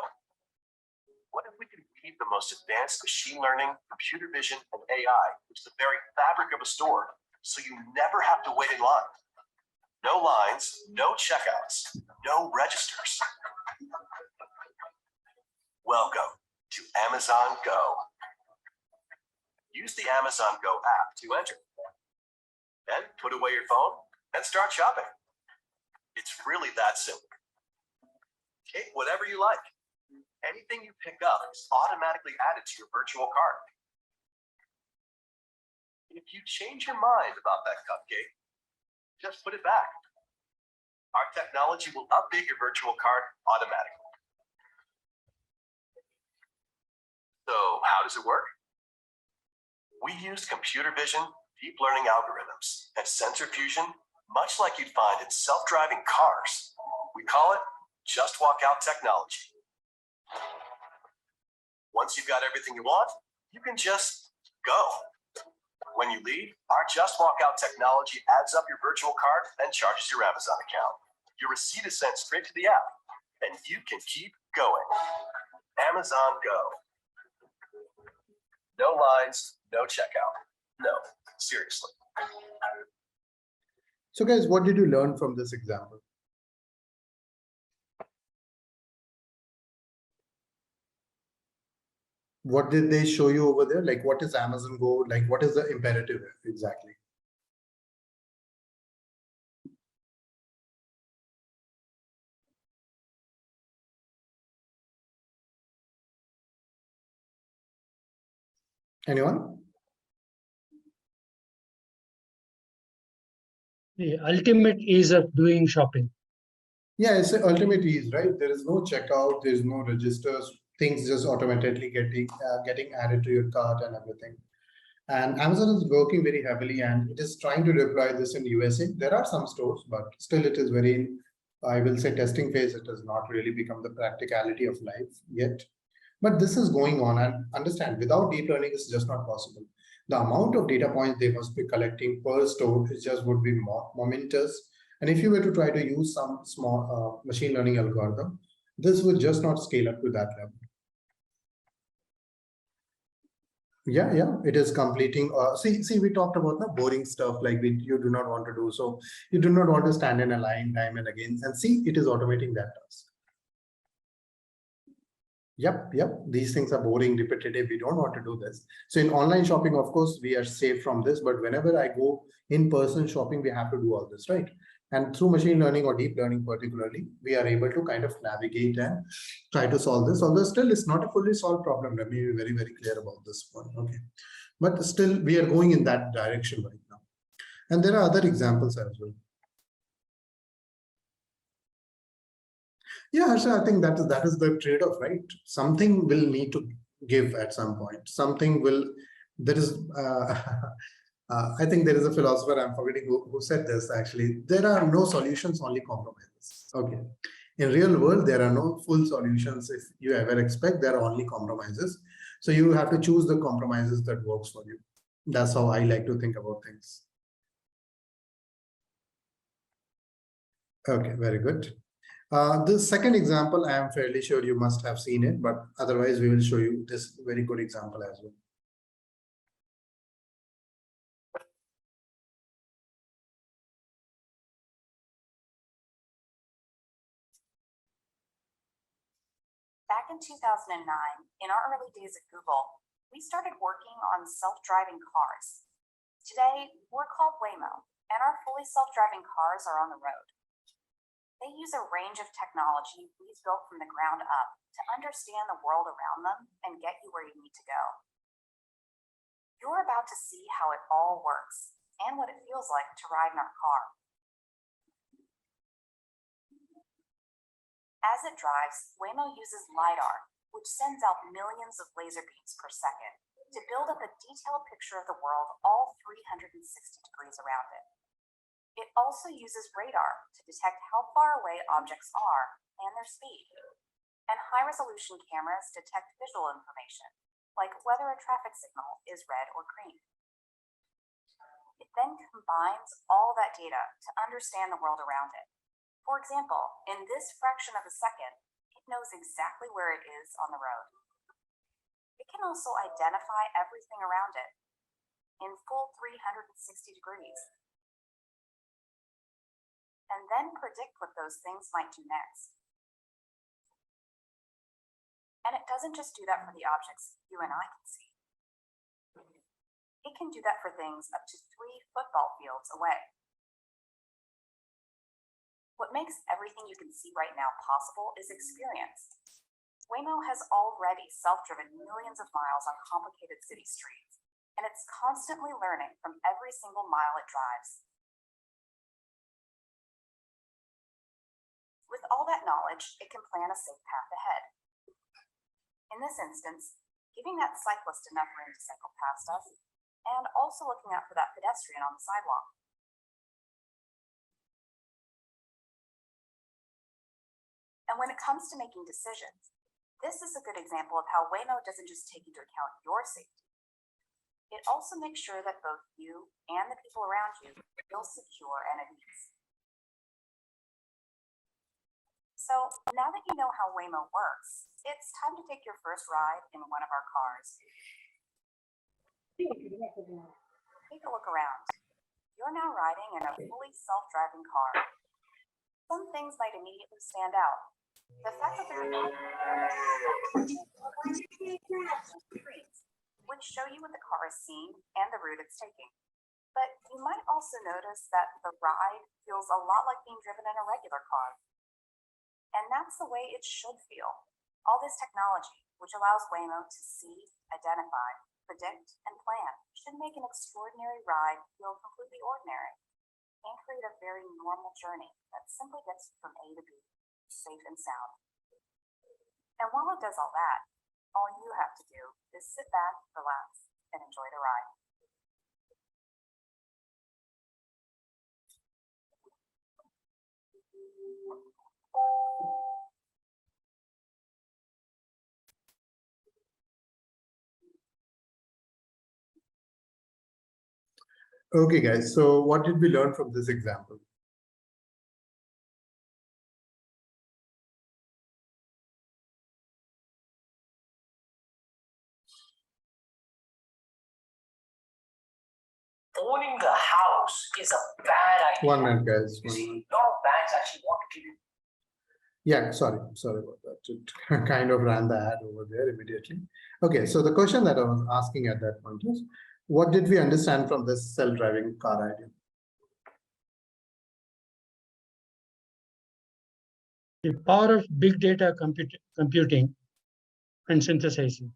What if we could weave the most advanced machine learning, computer vision, and AI into the very fabric of a store, so you never have to wait in line? No lines, no checkouts, no registers. Welcome to Amazon Go. Use the Amazon Go app to enter. Then put away your phone and start shopping. It's really that simple. Take whatever you like. Anything you pick up is automatically added to your virtual cart. If you change your mind about that cupcake, just put it back. Our technology will update your virtual cart automatically. So how does it work? We used computer vision, deep learning algorithms, and sensor fusion, much like you'd find in self-driving cars. We call it Just Walk Out technology. Once you've got everything you want, you can just go. When you leave, our Just Walk Out technology adds up your virtual cart and charges your Amazon account. Your receipt is sent straight to the app, and you can keep going. Amazon Go. No lines, no checkout. No, seriously. So guys, what did you learn from this example? What did they show you over there? Like, what is Amazon Go? Like, what is the imperative exactly? Anyone? The ultimate ease of doing shopping. Yeah, it's the ultimate ease, right? There is no checkout, there is no registers, things just automatically getting added to your cart and everything. And Amazon is working very heavily and it is trying to deploy this in USA. There are some stores, but still it is very, I will say, testing phase. It has not really become the practicality of life yet. But this is going on, and understand, without deep learning, it's just not possible. The amount of data points they must be collecting per store is just would be momentous. And if you were to try to use some small machine learning algorithm, this would just not scale up to that level. Yeah, it is completing. See, we talked about the boring stuff like you do not want to do. So you do not want to stand in a line time and again, and see, it is automating that task. Yep. These things are boring, repetitive. We don't want to do this. So in online shopping, of course, we are safe from this. But whenever I go in-person shopping, we have to do all this, right? And through machine learning or deep learning particularly, we are able to kind of navigate and try to solve this. Although still it's not a fully solved problem. Let me be very, very clear about this one. Okay. But still we are going in that direction right now. And there are other examples as well. Yeah, Harsha, I think that is the trade-off, right? Something will need to give at some point. Something will, there is, I think there is a philosopher, I'm forgetting who said this actually. There are no solutions, only compromises. Okay. In real world, there are no full solutions. If you ever expect, there are only compromises. So you have to choose the compromises that works for you. That's how I like to think about things. Okay, very good. The second example, I am fairly sure you must have seen it, but otherwise we will show you this very good example as well. Back in 2009, in our early days at Google, we started working on self-driving cars. Today, we're called Waymo, and our fully self-driving cars are on the road. They use a range of technology we've built from the ground up to understand the world around them and get you where you need to go. You're about to see how it all works and what it feels like to ride in our car. As it drives, Waymo uses LiDAR, which sends out millions of laser beams per second to build up a detailed picture of the world all 360 degrees around it. It also uses radar to detect how far away objects are and their speed. And high-resolution cameras detect visual information, like whether a traffic signal is red or green. It then combines all that data to understand the world around it. For example, in this fraction of a second, it knows exactly where it is on the road. It can also identify everything around it in full 360 degrees, and then predict what those things might do next. And it doesn't just do that for the objects you and I can see. It can do that for things up to 3 football fields away. What makes everything you can see right now possible is experience. Waymo has already self-driven millions of miles on complicated city streets, and it's constantly learning from every single mile it drives. With all that knowledge, it can plan a safe path ahead. In this instance, giving that cyclist enough room to cycle past us, and also looking out for that pedestrian on the sidewalk. And when it comes to making decisions, this is a good example of how Waymo doesn't just take into account your safety. It also makes sure that both you and the people around you feel secure and at ease. So now that you know how Waymo works, it's time to take your first ride in one of our cars. Take a look around. You're now riding in a fully self-driving car. Some things might immediately stand out. The fact that there's screens, which show you what the car is seeing and the route it's taking. But you might also notice that the ride feels a lot like being driven in a regular car. And that's the way it should feel. All this technology, which allows Waymo to see, identify, predict, and plan, should make an extraordinary ride feel completely ordinary and create a very normal journey that simply gets you from A to B, safe and sound. And while it does all that, all you have to do is sit back, relax, and enjoy the ride. Okay, guys, so what did we learn from this example? Owning the house is a bad idea. 1 minute, guys. You see, a lot of banks actually want to give you. Yeah, sorry about that. It kind of ran the ad over there immediately. Okay, so the question that I was asking at that point is, what did we understand from this self-driving car idea? The power of big data computing and synthesizing.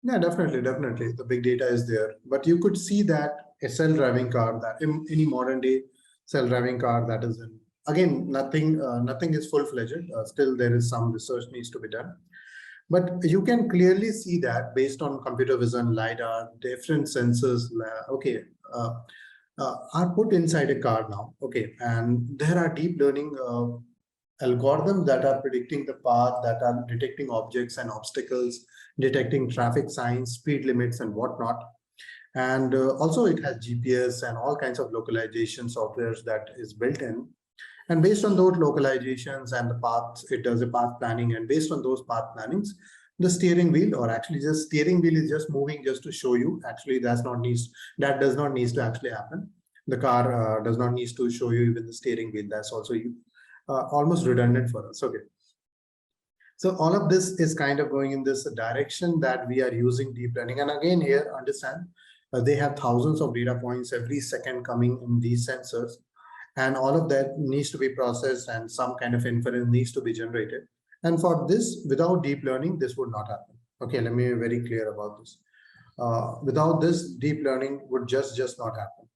Yeah, definitely. The big data is there, but you could see that a self-driving car, that in any modern day self-driving car, that is again nothing is full-fledged. Still, there is some research needs to be done. But you can clearly see that based on computer vision, LiDAR, different sensors, okay, are put inside a car now. Okay, and there are deep learning algorithms that are predicting the path, that are detecting objects and obstacles, detecting traffic signs, speed limits, and whatnot. And also it has GPS and all kinds of localization softwares that is built in. And based on those localizations and the paths, it does a path planning. And based on those path plannings, the steering wheel, or actually just steering wheel, is just moving just to show you. Actually, that does not need to actually happen. The car does not need to show you even the steering wheel. That's also almost redundant for us. Okay. So all of this is kind of going in this direction that we are using deep learning. And again, here, understand, they have thousands of data points every second coming in these sensors. And all of that needs to be processed and some kind of inference needs to be generated. And for this, without deep learning, this would not happen. Okay, let me be very clear about this. Without this, deep learning would just not happen.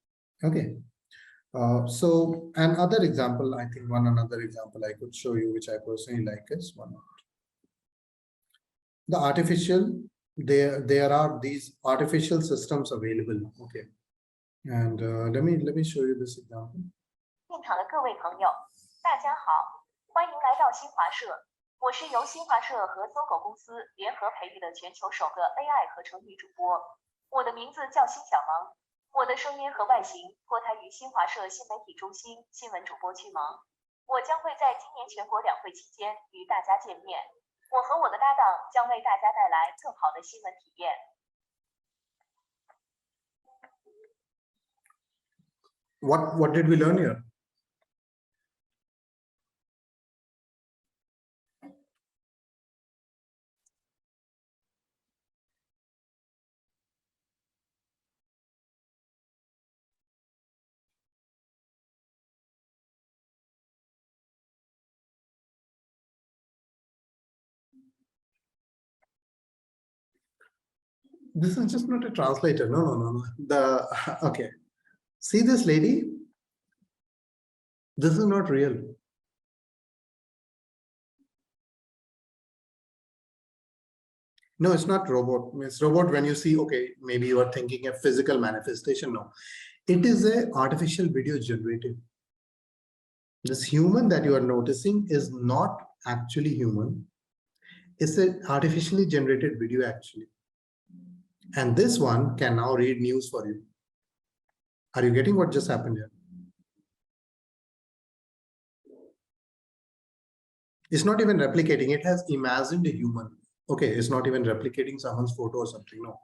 Okay. So another example, I think another example I could show you, which I personally like, is one. The artificial, there are these artificial systems available. Okay. And let me show you this example. 现场的各位朋友，大家好，欢迎来到新华社。我是由新华社和搜狗公司联合培育的全球首个 AI 合成女主播。我的名字叫辛小萌，我的声音和外形脱胎于新华社新媒体中心新闻主播去萌。我将会在今年全国两会期间与大家见面。我和我的搭档将为大家带来更好的新闻体验。What did we learn here? This is just not a translator. No. Okay. See this lady? This is not real. No, it's not robot. It's robot when you see, okay, maybe you are thinking a physical manifestation. No, it is a artificial video generated. This human that you are noticing is not actually human. It's an artificially generated video actually. And this one can now read news for you. Are you getting what just happened here? It's not even replicating. It has imagined a human. Okay, it's not even replicating someone's photo or something. No,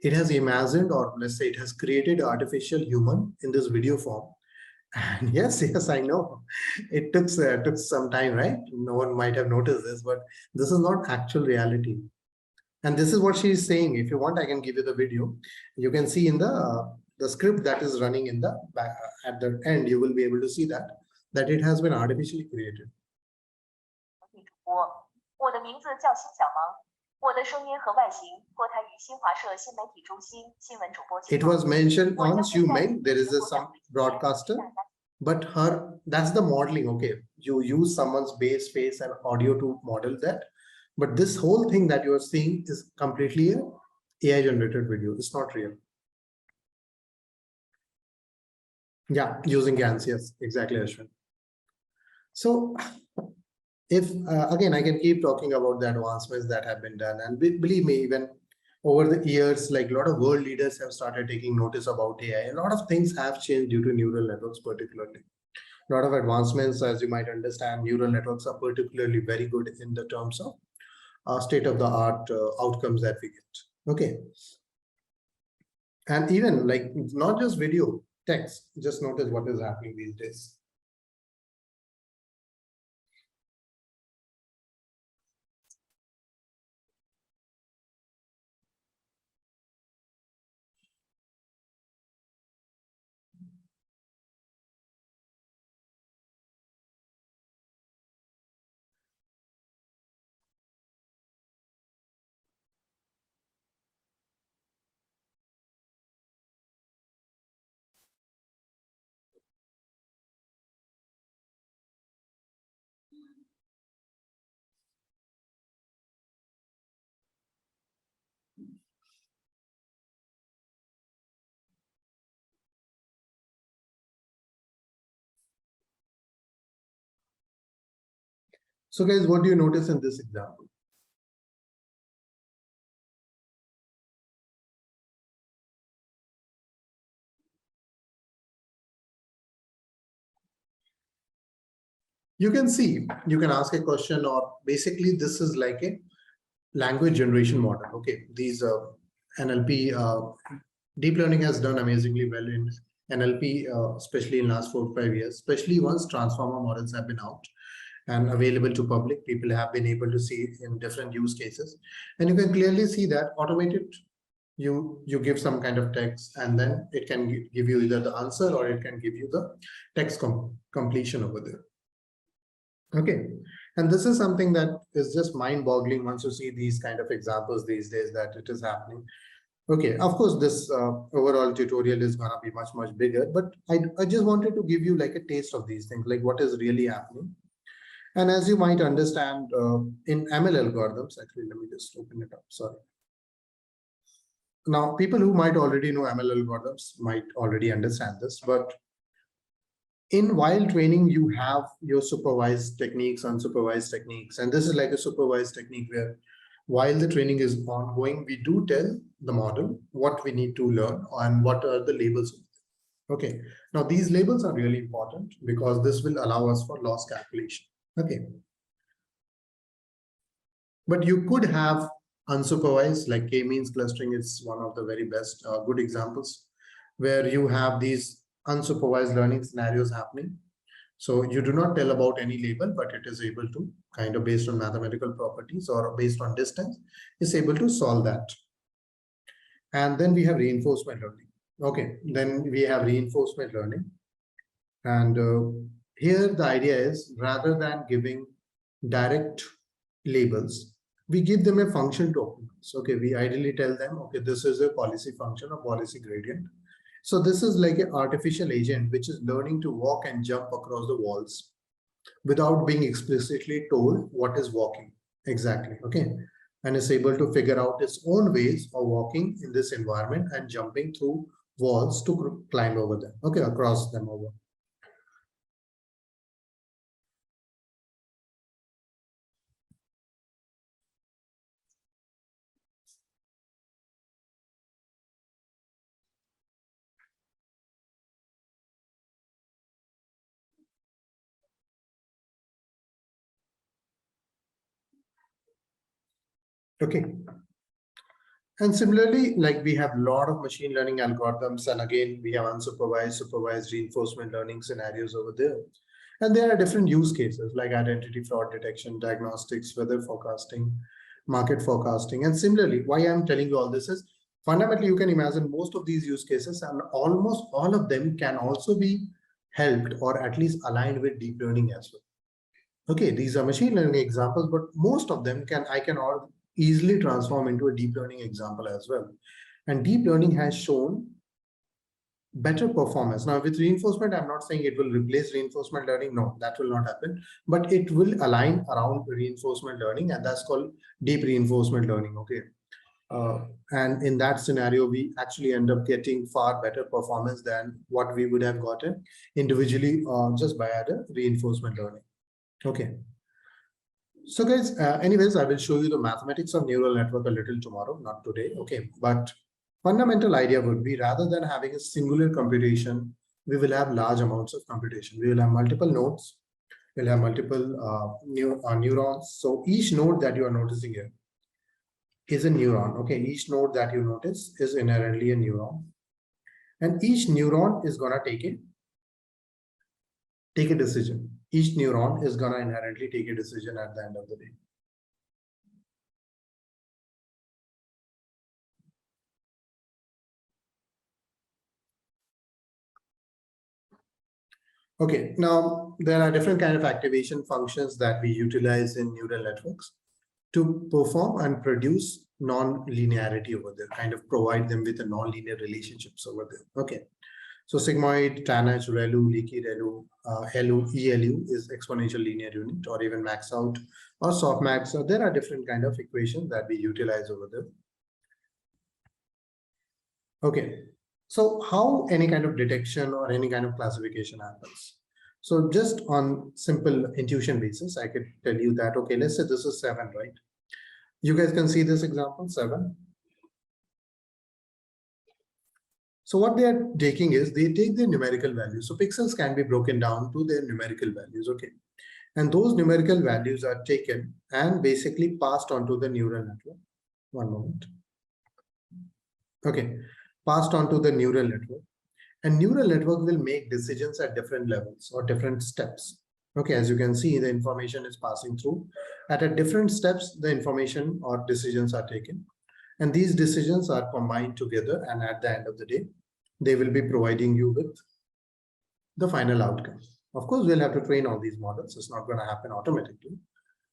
it has imagined, or let's say it has created an artificial human in this video form. And yes, I know. It took some time, right? No one might have noticed this, but this is not actual reality. And this is what she is saying. If you want, I can give you the video. You can see in the script that is running in the back, at the end, you will be able to see that it has been artificially created. 我的名字叫辛小萌，我的声音和外形脱胎于新华社新媒体中心新闻主播。It was mentioned on Xu Meng. There is some broadcaster, but that's the modeling. Okay, you use someone's base, face, and audio to model that. But this whole thing that you are seeing is completely a AI generated video. It's not real. Yeah, using GANs. Yes, exactly, Ashwin. So if again, I can keep talking about the advancements that have been done, and believe me, even over the years, like a lot of world leaders have started taking notice about AI. A lot of things have changed due to neural networks, particularly. A lot of advancements, as you might understand, neural networks are particularly very good in the terms of state-of-the-art outcomes that we get. Okay. And even like not just video, text, just notice what is happening these days. So guys, what do you notice in this example? You can see, you can ask a question, or basically this is like a language generation model. Okay, these NLP, deep learning has done amazingly well in NLP, especially in last 4 to 5 years, especially once transformer models have been out and available to public. People have been able to see it in different use cases, and you can clearly see that automated, you give some kind of text, and then it can give you either the answer or it can give you the text completion over there. Okay, and this is something that is just mind-boggling once you see these kind of examples these days that it is happening. Okay, of course, this overall tutorial is gonna be much bigger, but I just wanted to give you like a taste of these things, like what is really happening. And as you might understand, in ML algorithms, actually, let me just open it up, sorry. Now, people who might already know ML algorithms might already understand this, but in while training, you have your supervised techniques, unsupervised techniques, and this is like a supervised technique where while the training is ongoing, we do tell the model what we need to learn and what are the labels. Okay, now these labels are really important because this will allow us for loss calculation. Okay, but you could have unsupervised, like k-means clustering is one of the very best good examples, where you have these unsupervised learning scenarios happening. So you do not tell about any label, but it is able to kind of based on mathematical properties or based on distance, is able to solve that. And then we have reinforcement learning. Okay, then we have reinforcement learning. And here the idea is, rather than giving direct labels, we give them a function to optimize. Okay, we ideally tell them, okay, this is a policy function or policy gradient. So this is like an artificial agent which is learning to walk and jump across the walls without being explicitly told what is walking exactly. Okay, and is able to figure out its own ways of walking in this environment and jumping through walls to climb over them. Okay, across them over. Okay. And similarly, like we have a lot of machine learning algorithms, and again, we have unsupervised, supervised reinforcement learning scenarios over there. And there are different use cases like identity fraud detection, diagnostics, weather forecasting, market forecasting. And similarly, why I'm telling you all this is fundamentally, you can imagine most of these use cases and almost all of them can also be helped or at least aligned with deep learning as well. Okay, these are machine learning examples, but most of them I can all easily transform into a deep learning example as well. And deep learning has shown better performance. Now with reinforcement, I'm not saying it will replace reinforcement learning. No, that will not happen, but it will align around reinforcement learning, and that's called deep reinforcement learning. Okay. And in that scenario, we actually end up getting far better performance than what we would have gotten individually just by the reinforcement learning. Okay. So guys, anyways, I will show you the mathematics of neural network a little tomorrow, not today. Okay, but fundamental idea would be, rather than having a singular computation, we will have large amounts of computation. We will have multiple nodes. We'll have multiple neurons. So each node that you are noticing here is a neuron. Okay, each node that you notice is inherently a neuron, and each neuron is gonna take a decision. Each neuron is gonna inherently take a decision at the end of the day. Okay, now there are different kind of activation functions that we utilize in neural networks to perform and produce non-linearity over there, kind of provide them with a non-linear relationships over there. Okay, so sigmoid, tanh, ReLU, leaky ReLU, LU, ELU is exponential linear unit, or even max out or softmax. So there are different kind of equations that we utilize over there. Okay, so how any kind of detection or any kind of classification happens? So just on simple intuition basis, I could tell you that, okay, let's say this is 7, right? You guys can see this example, 7. So what they are taking is they take the numerical values. So pixels can be broken down to their numerical values, okay? And those numerical values are taken and basically passed on to the neural network. One moment. Okay, passed on to the neural network. And neural network will make decisions at different levels or different steps. Okay, as you can see, the information is passing through. At a different steps, the information or decisions are taken. And these decisions are combined together. And at the end of the day, they will be providing you with the final outcome. Of course, we'll have to train all these models. It's not going to happen automatically.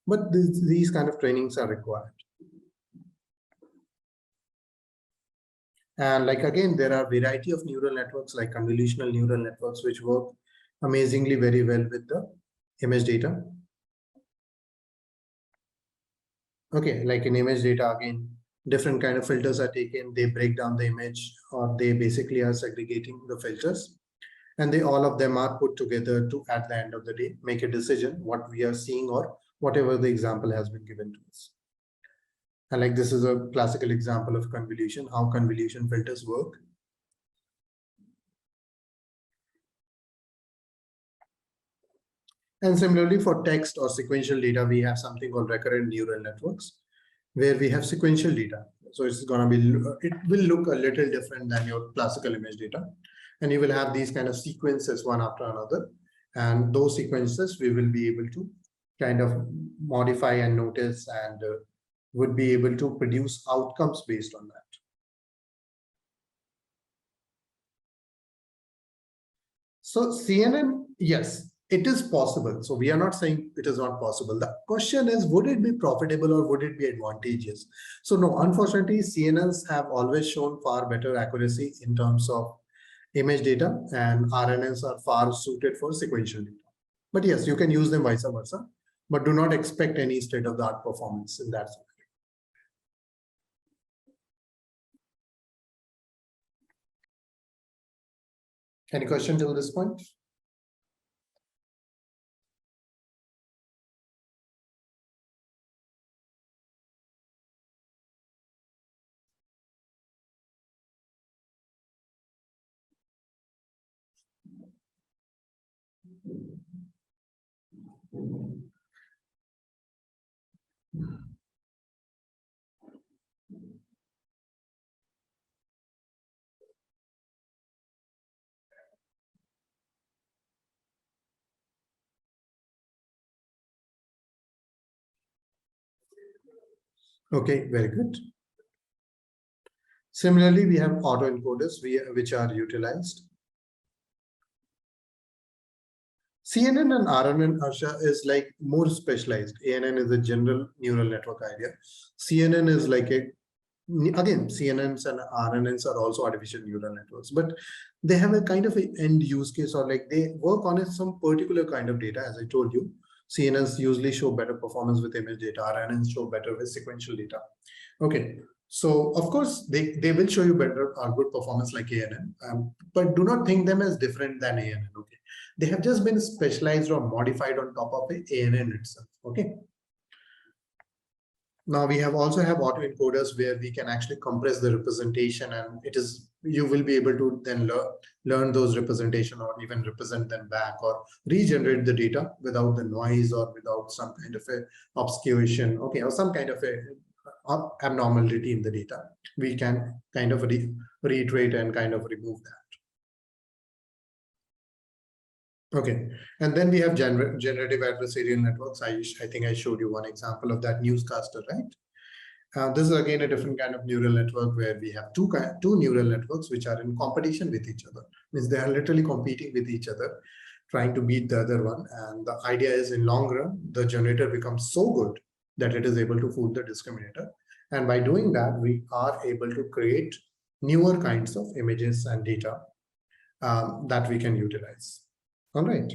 But these kind of trainings are required. And like, again, there are a variety of neural networks like convolutional neural networks, which work amazingly very well with the image data. Okay, like in image data, again, different kind of filters are taken. They break down the image, or they basically are segregating the filters. And they all of them are put together to, at the end of the day, make a decision what we are seeing or whatever the example has been given to us. And like this is a classical example of convolution, how convolution filters work. And similarly for text or sequential data, we have something called recurrent neural networks, where we have sequential data. So it's going to be, it will look a little different than your classical image data. And you will have these kind of sequences one after another. And those sequences we will be able to kind of modify and notice and would be able to produce outcomes based on that. So CNN, yes, it is possible. So we are not saying it is not possible. The question is, would it be profitable or would it be advantageous? So no, unfortunately, CNNs have always shown far better accuracy in terms of image data, and RNNs are far suited for sequential data. But yes, you can use them vice versa, but do not expect any state-of-the-art performance in that sense. Any question till this point? Okay, very good. Similarly, we have autoencoders which are utilized. CNN and RNN, Harsha, is like more specialized. ANN is a general neural network idea. CNN is like a, again, CNNs and RNNs are also artificial neural networks, but they have a kind of an end use case, or like they work on some particular kind of data. As I told you, CNNs usually show better performance with image data, RNNs show better with sequential data. Okay, so of course they will show you better or good performance like ANN, but do not think them as different than ANN. Okay, they have just been specialized or modified on top of ANN itself. Okay. Now we also have autoencoders where we can actually compress the representation, and it is, you will be able to then learn those representation or even represent them back or regenerate the data without the noise or without some kind of a obscuration, okay, or some kind of a abnormality in the data. We can kind of reiterate and kind of remove that. Okay, and then we have generative adversarial networks. I think I showed you one example of that, newscaster, right? This is again a different kind of neural network where we have two neural networks which are in competition with each other. Means they are literally competing with each other, trying to beat the other one. And the idea is, in long run, the generator becomes so good that it is able to fool the discriminator. And by doing that, we are able to create newer kinds of images and data that we can utilize. All right.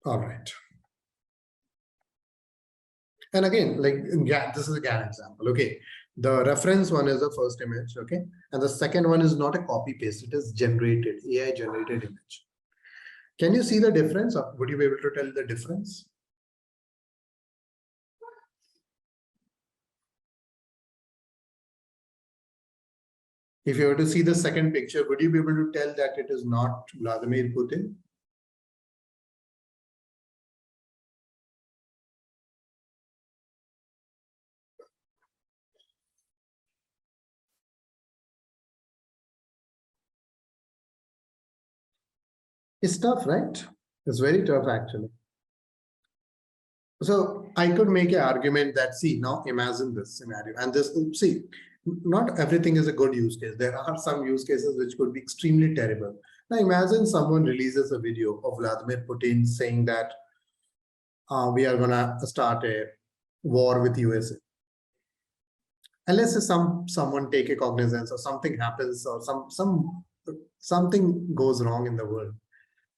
All right. And again, like this is a GAN example. Okay. The reference one is the first image, okay? And the second one is not a copy paste, it is generated, AI generated image. Can you see the difference? Or would you be able to tell the difference? If you were to see the second picture, would you be able to tell that it is not Vladimir Putin? It's tough, right? It's very tough, actually. So I could make an argument that, see, now imagine this scenario. And this, see, not everything is a good use case. There are some use cases which could be extremely terrible. Now imagine someone releases a video of Vladimir Putin saying that we are going to start a war with USA. Unless someone take a cognizance or something happens or something goes wrong in the world.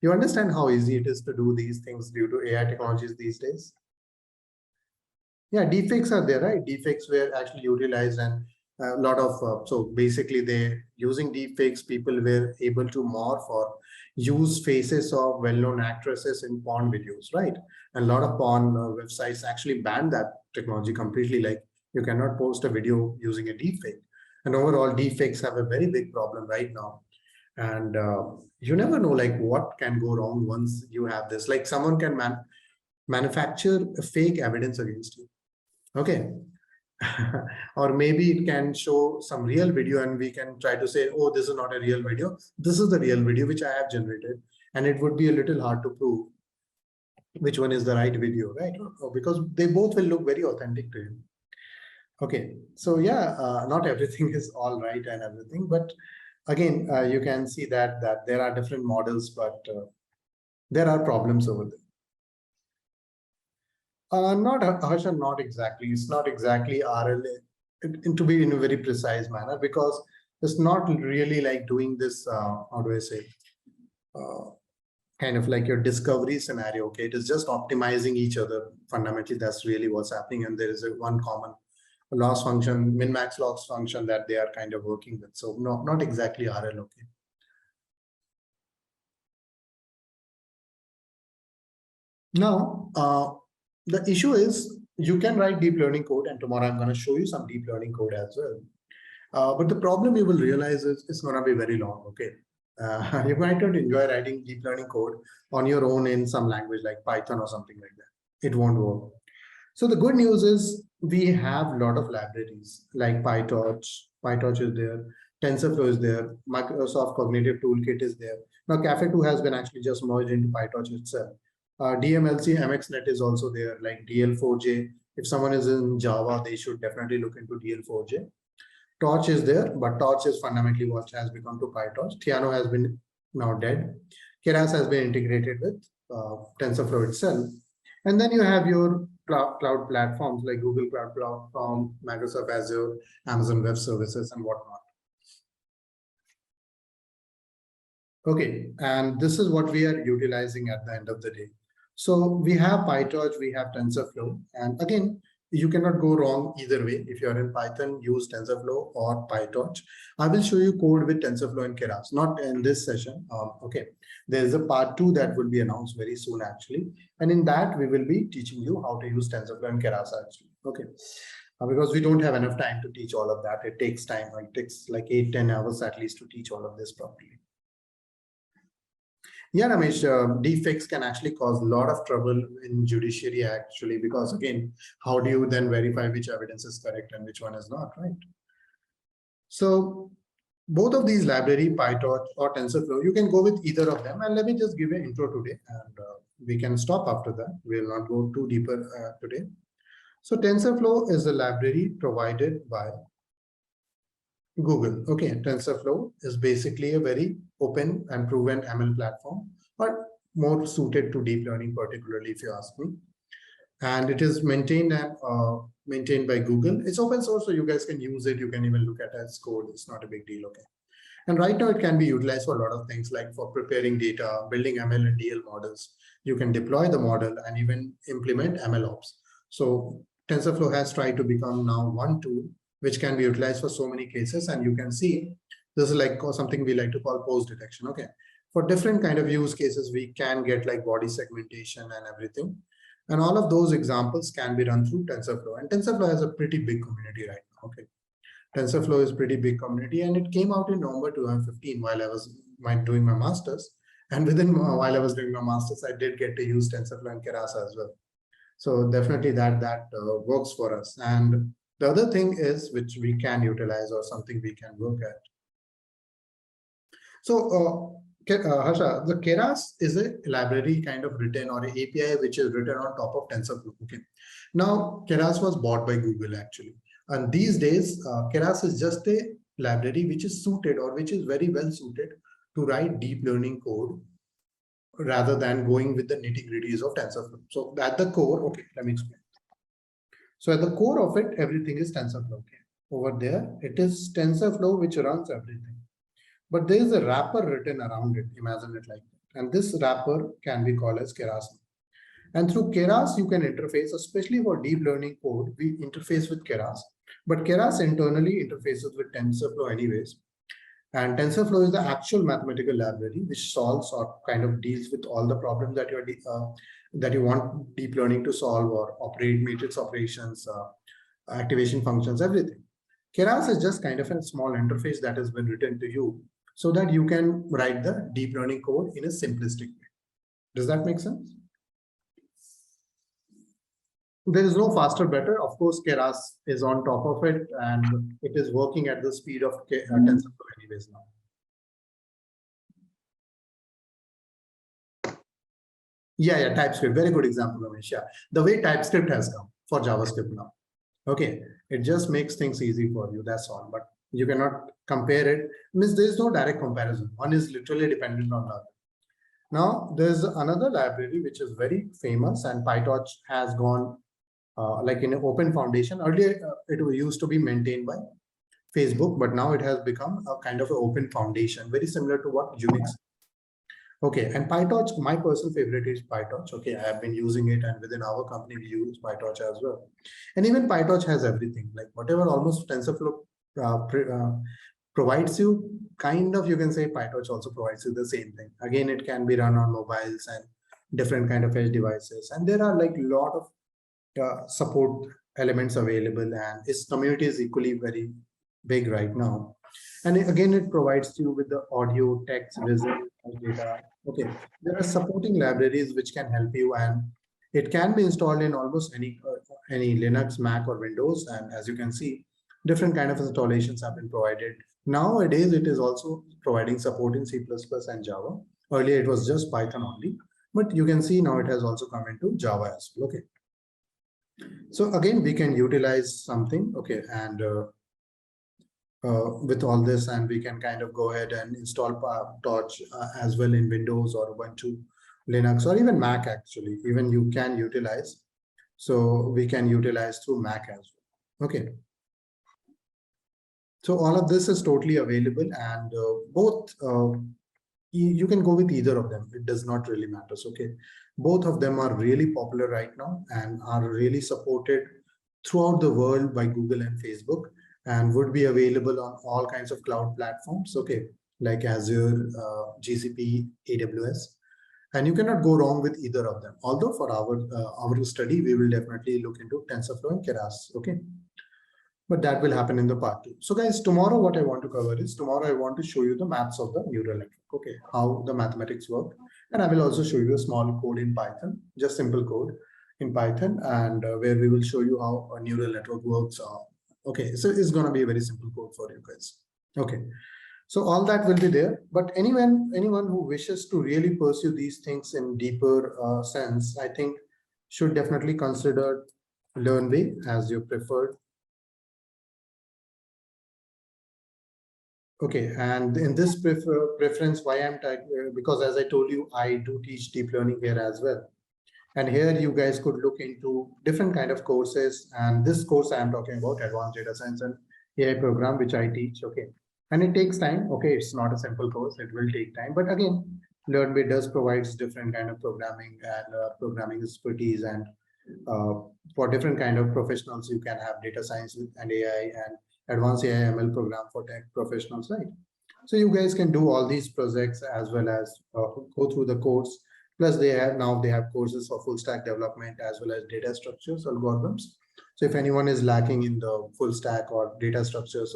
You understand how easy it is to do these things due to AI technologies these days? Yeah, deepfakes are there, right? Deepfakes were actually utilized, and a lot of, so basically they using deepfakes, people were able to morph or use faces of well-known actresses in porn videos, right? And a lot of porn websites actually banned that technology completely. Like you cannot post a video using a deepfake. And overall, deepfakes have a very big problem right now. And you never know like what can go wrong once you have this. Like someone can manufacture a fake evidence against you. Okay. Or maybe it can show some real video and we can try to say, oh, this is not a real video. This is the real video which I have generated. And it would be a little hard to prove which one is the right video, right? Because they both will look very authentic to you. Okay. So yeah, not everything is all right and everything, but again, you can see that there are different models, but there are problems over there. Not Harsha, not exactly. It's not exactly RLA to be in a very precise manner, because it's not really like doing this, how do I say, kind of like your discovery scenario. Okay, it is just optimizing each other. Fundamentally, that's really what's happening. And there is a one common loss function, min-max loss function that they are kind of working with. So no, not exactly RL. Okay. Now, the issue is you can write deep learning code, and tomorrow I'm going to show you some deep learning code as well. But the problem you will realize is it's going to be very long. Okay. You might not enjoy writing deep learning code on your own in some language like Python or something like that. It won't work. So the good news is we have a lot of libraries like PyTorch. PyTorch is there. TensorFlow is there. Microsoft Cognitive Toolkit is there. Now Cafe2 has been actually just merged into PyTorch itself. DMLC MXNet is also there, like DL4J. If someone is in Java, they should definitely look into DL4J. Torch is there, but Torch is fundamentally what has become to PyTorch. Theano has been now dead. Keras has been integrated with TensorFlow itself. And then you have your cloud platforms like Google Cloud Platform, Microsoft Azure, Amazon Web Services, and whatnot. Okay, and this is what we are utilizing at the end of the day. So we have PyTorch, we have TensorFlow, and again, you cannot go wrong either way. If you're in Python, use TensorFlow or PyTorch. I will show you code with TensorFlow and Keras, not in this session. Okay, there's a part 2 that will be announced very soon actually. And in that, we will be teaching you how to use TensorFlow and Keras actually. Okay, because we don't have enough time to teach all of that. It takes time. It takes like 8-10 hours at least to teach all of this properly. Yeah, Ramesh, deepfakes can actually cause a lot of trouble in judiciary actually, because again, how do you then verify which evidence is correct and which one is not, right? So both of these library, PyTorch or TensorFlow, you can go with either of them. And let me just give an intro today, and we can stop after that. We will not go too deeper today. So TensorFlow is a library provided by Google. Okay, TensorFlow is basically a very open and proven ML platform, but more suited to deep learning, particularly if you ask me. And it is maintained by Google. It's open source, so you guys can use it. You can even look at it as code. It's not a big deal. Okay. And right now it can be utilized for a lot of things, like for preparing data, building ML and DL models. You can deploy the model and even implement ML ops. So TensorFlow has tried to become now one tool which can be utilized for so many cases. And you can see this is like something we like to call post detection. Okay. For different kind of use cases, we can get like body segmentation and everything. And all of those examples can be run through TensorFlow. And TensorFlow has a pretty big community right now. Okay. TensorFlow is pretty big community, and it came out in November 2015 while I was doing my master's. And within while I was doing my master's, I did get to use TensorFlow and Keras as well. So definitely that works for us. And the other thing is which we can utilize or something we can work at. So Harsha, the Keras is a library kind of written or an API which is written on top of TensorFlow. Okay. Now Keras was bought by Google actually. And these days, Keras is just a library which is suited or which is very well suited to write deep learning code rather than going with the nitty-gritties of TensorFlow. So at the core, okay, let me explain. So at the core of it, everything is TensorFlow. Okay. Over there, it is TensorFlow which runs everything. But there is a wrapper written around it. Imagine it like that. And this wrapper can be called as Keras. And through Keras, you can interface, especially for deep learning code, we interface with Keras. But Keras internally interfaces with TensorFlow anyways. And TensorFlow is the actual mathematical library which solves or kind of deals with all the problems that you want deep learning to solve or operate matrix operations, activation functions, everything. Keras is just kind of a small interface that has been written to you so that you can write the deep learning code in a simplistic way. Does that make sense? There is no faster, better. Of course, Keras is on top of it, and it is working at the speed of TensorFlow anyways now. Yeah, TypeScript. Very good example, Ramesh. Yeah, the way TypeScript has come for JavaScript now. Okay, it just makes things easy for you. That's all. But you cannot compare it. Means there is no direct comparison. One is literally dependent on the other. Now, there's another library which is very famous, and PyTorch has gone like in an open foundation. Earlier, it used to be maintained by Facebook, but now it has become a kind of an open foundation, very similar to what Unix. Okay, and PyTorch, my personal favorite is PyTorch. Okay, I have been using it, and within our company, we use PyTorch as well. And even PyTorch has everything, like whatever almost TensorFlow provides you, kind of you can say PyTorch also provides you the same thing. Again, it can be run on mobiles and different kind of edge devices. And there are like a lot of support elements available, and its community is equally very big right now. And again, it provides you with the audio, text, visual, data. Okay, there are supporting libraries which can help you, and it can be installed in almost any Linux, Mac, or Windows. And as you can see, different kind of installations have been provided. Nowadays, it is also providing support in C++ and Java. Earlier, it was just Python only, but you can see now it has also come into Java as well. Okay. So again, we can utilize something, okay, and with all this, and we can kind of go ahead and install Torch as well in Windows or Ubuntu, Linux, or even Mac actually, even you can utilize. So we can utilize through Mac as well. Okay. So all of this is totally available, and both you can go with either of them. It does not really matter. Okay. Both of them are really popular right now and are really supported throughout the world by Google and Facebook, and would be available on all kinds of cloud platforms, okay, like Azure, GCP, AWS. And you cannot go wrong with either of them. Although for our study, we will definitely look into TensorFlow and Keras, okay? But that will happen in the part 2. So guys, tomorrow what I want to cover is, tomorrow I want to show you the maths of the neural network, okay, how the mathematics work. And I will also show you a small code in Python, just simple code in Python, and where we will show you how a neural network works. Okay, so it's going to be a very simple code for you guys. Okay, so all that will be there. But anyone who wishes to really pursue these things in deeper sense, I think should definitely consider Learnbay as your preferred. Okay, and in this preference, why I'm because as I told you, I do teach deep learning here as well. And here you guys could look into different kind of courses. And this course I am talking about, Advanced Data Science and AI program, which I teach. Okay, and it takes time. Okay, it's not a simple course. It will take time. But again, Learnbay does provides different kind of programming and programming expertise. And for different kind of professionals, you can have data science and AI and advanced AI ML program for tech professionals, right? So you guys can do all these projects as well as go through the course. Plus they have courses for full stack development as well as data structures, algorithms. So if anyone is lacking in the full stack or data structures,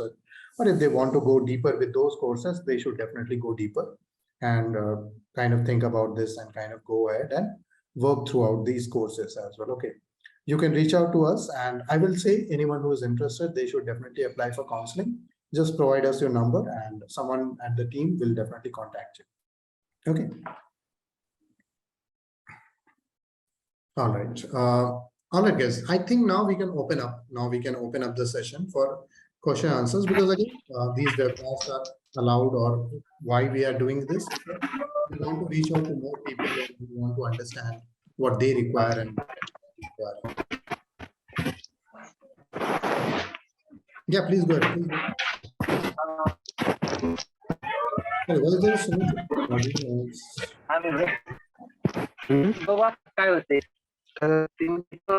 or if they want to go deeper with those courses, they should definitely go deeper and kind of think about this and kind of go ahead and work throughout these courses as well. Okay. You can reach out to us, and I will say anyone who is interested, they should definitely apply for counseling. Just provide us your number and someone at the team will definitely contact you. Okay. All right. All right, guys. I think now we can open up. Now we can open up the session for question answers, because again, these webinars are allowed, or why we are doing this. We want to reach out to more people and we want to understand what they require and require. Yeah, please go ahead. Please go ahead. Hey, was there so much बघा काय होते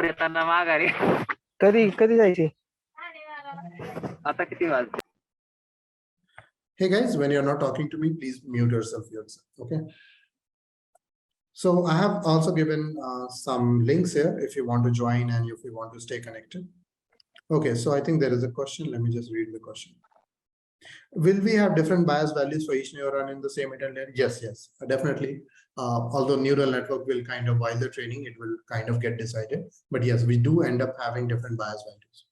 येताना माघारी कधी जायचे आता किती वाजले? Hey guys, when you're not talking to me, please mute yourself. Okay. So I have also given some links here if you want to join and if you want to stay connected. Okay, so I think there is a question. Let me just read the question. Will we have different bias values for each neuron in the same internet? Yes, definitely. Although neural network will kind of, while the training, it will kind of get decided. But yes, we do end up having different bias values.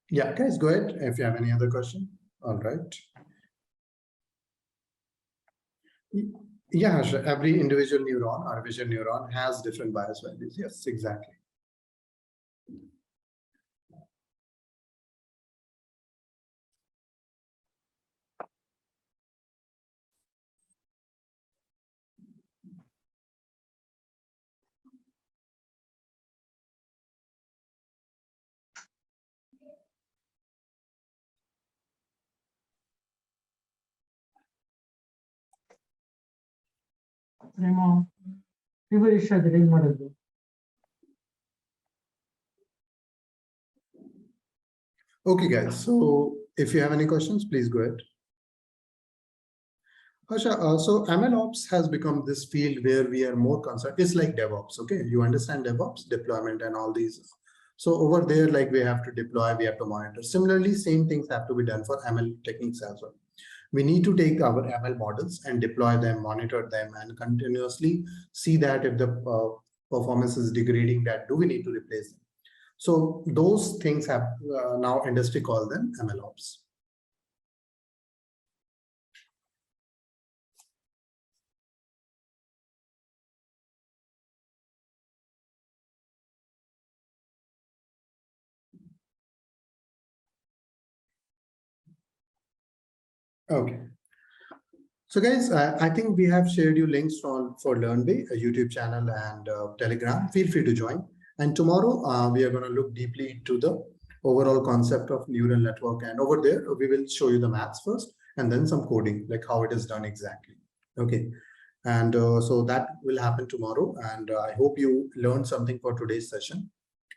Yeah, guys, go ahead if you have any other question. All right. Yeah, sure. Every individual neuron or vision neuron has different bias values. Yes, exactly. Okay, guys. So if you have any questions, please go ahead. Asha, so MLOps has become this field where we are more concerned. It's like DevOps, okay? You understand DevOps, deployment and all these. So over there, like we have to deploy, we have to monitor. Similarly, same things have to be done for ML techniques as well. We need to take our ML models and deploy them, monitor them, and continuously see that if the performance is degrading, that do we need to replace them? So those things have now industry call them MLOps. Okay. So guys, I think we have shared you links for Learnbay, a YouTube channel and Telegram. Feel free to join. And tomorrow we are going to look deeply into the overall concept of neural network. And over there, we will show you the maths first and then some coding, like how it is done exactly. Okay. And so that will happen tomorrow. And I hope you learned something for today's session.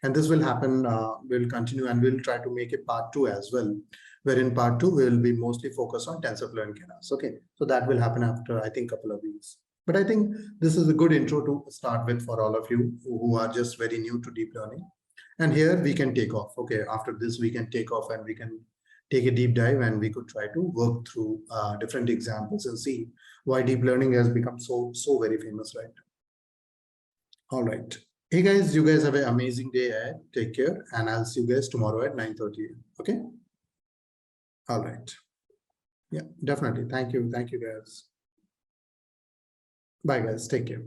And this will happen, we'll continue and we'll try to make it part 2 as well, where in part 2, we will be mostly focused on TensorFlow and Keras. Okay, so that will happen after, I think, a couple of weeks. But I think this is a good intro to start with for all of you who are just very new to deep learning. And here we can take off. Okay, after this, we can take off and we can take a deep dive and we could try to work through different examples and see why deep learning has become so very famous, right? All right. Hey guys, you guys have an amazing day ahead. Take care, and I'll see you guys tomorrow at 9:30 a.m. Okay. All right. Yeah, definitely. Thank you. Thank you, guys. Bye, guys. Take care.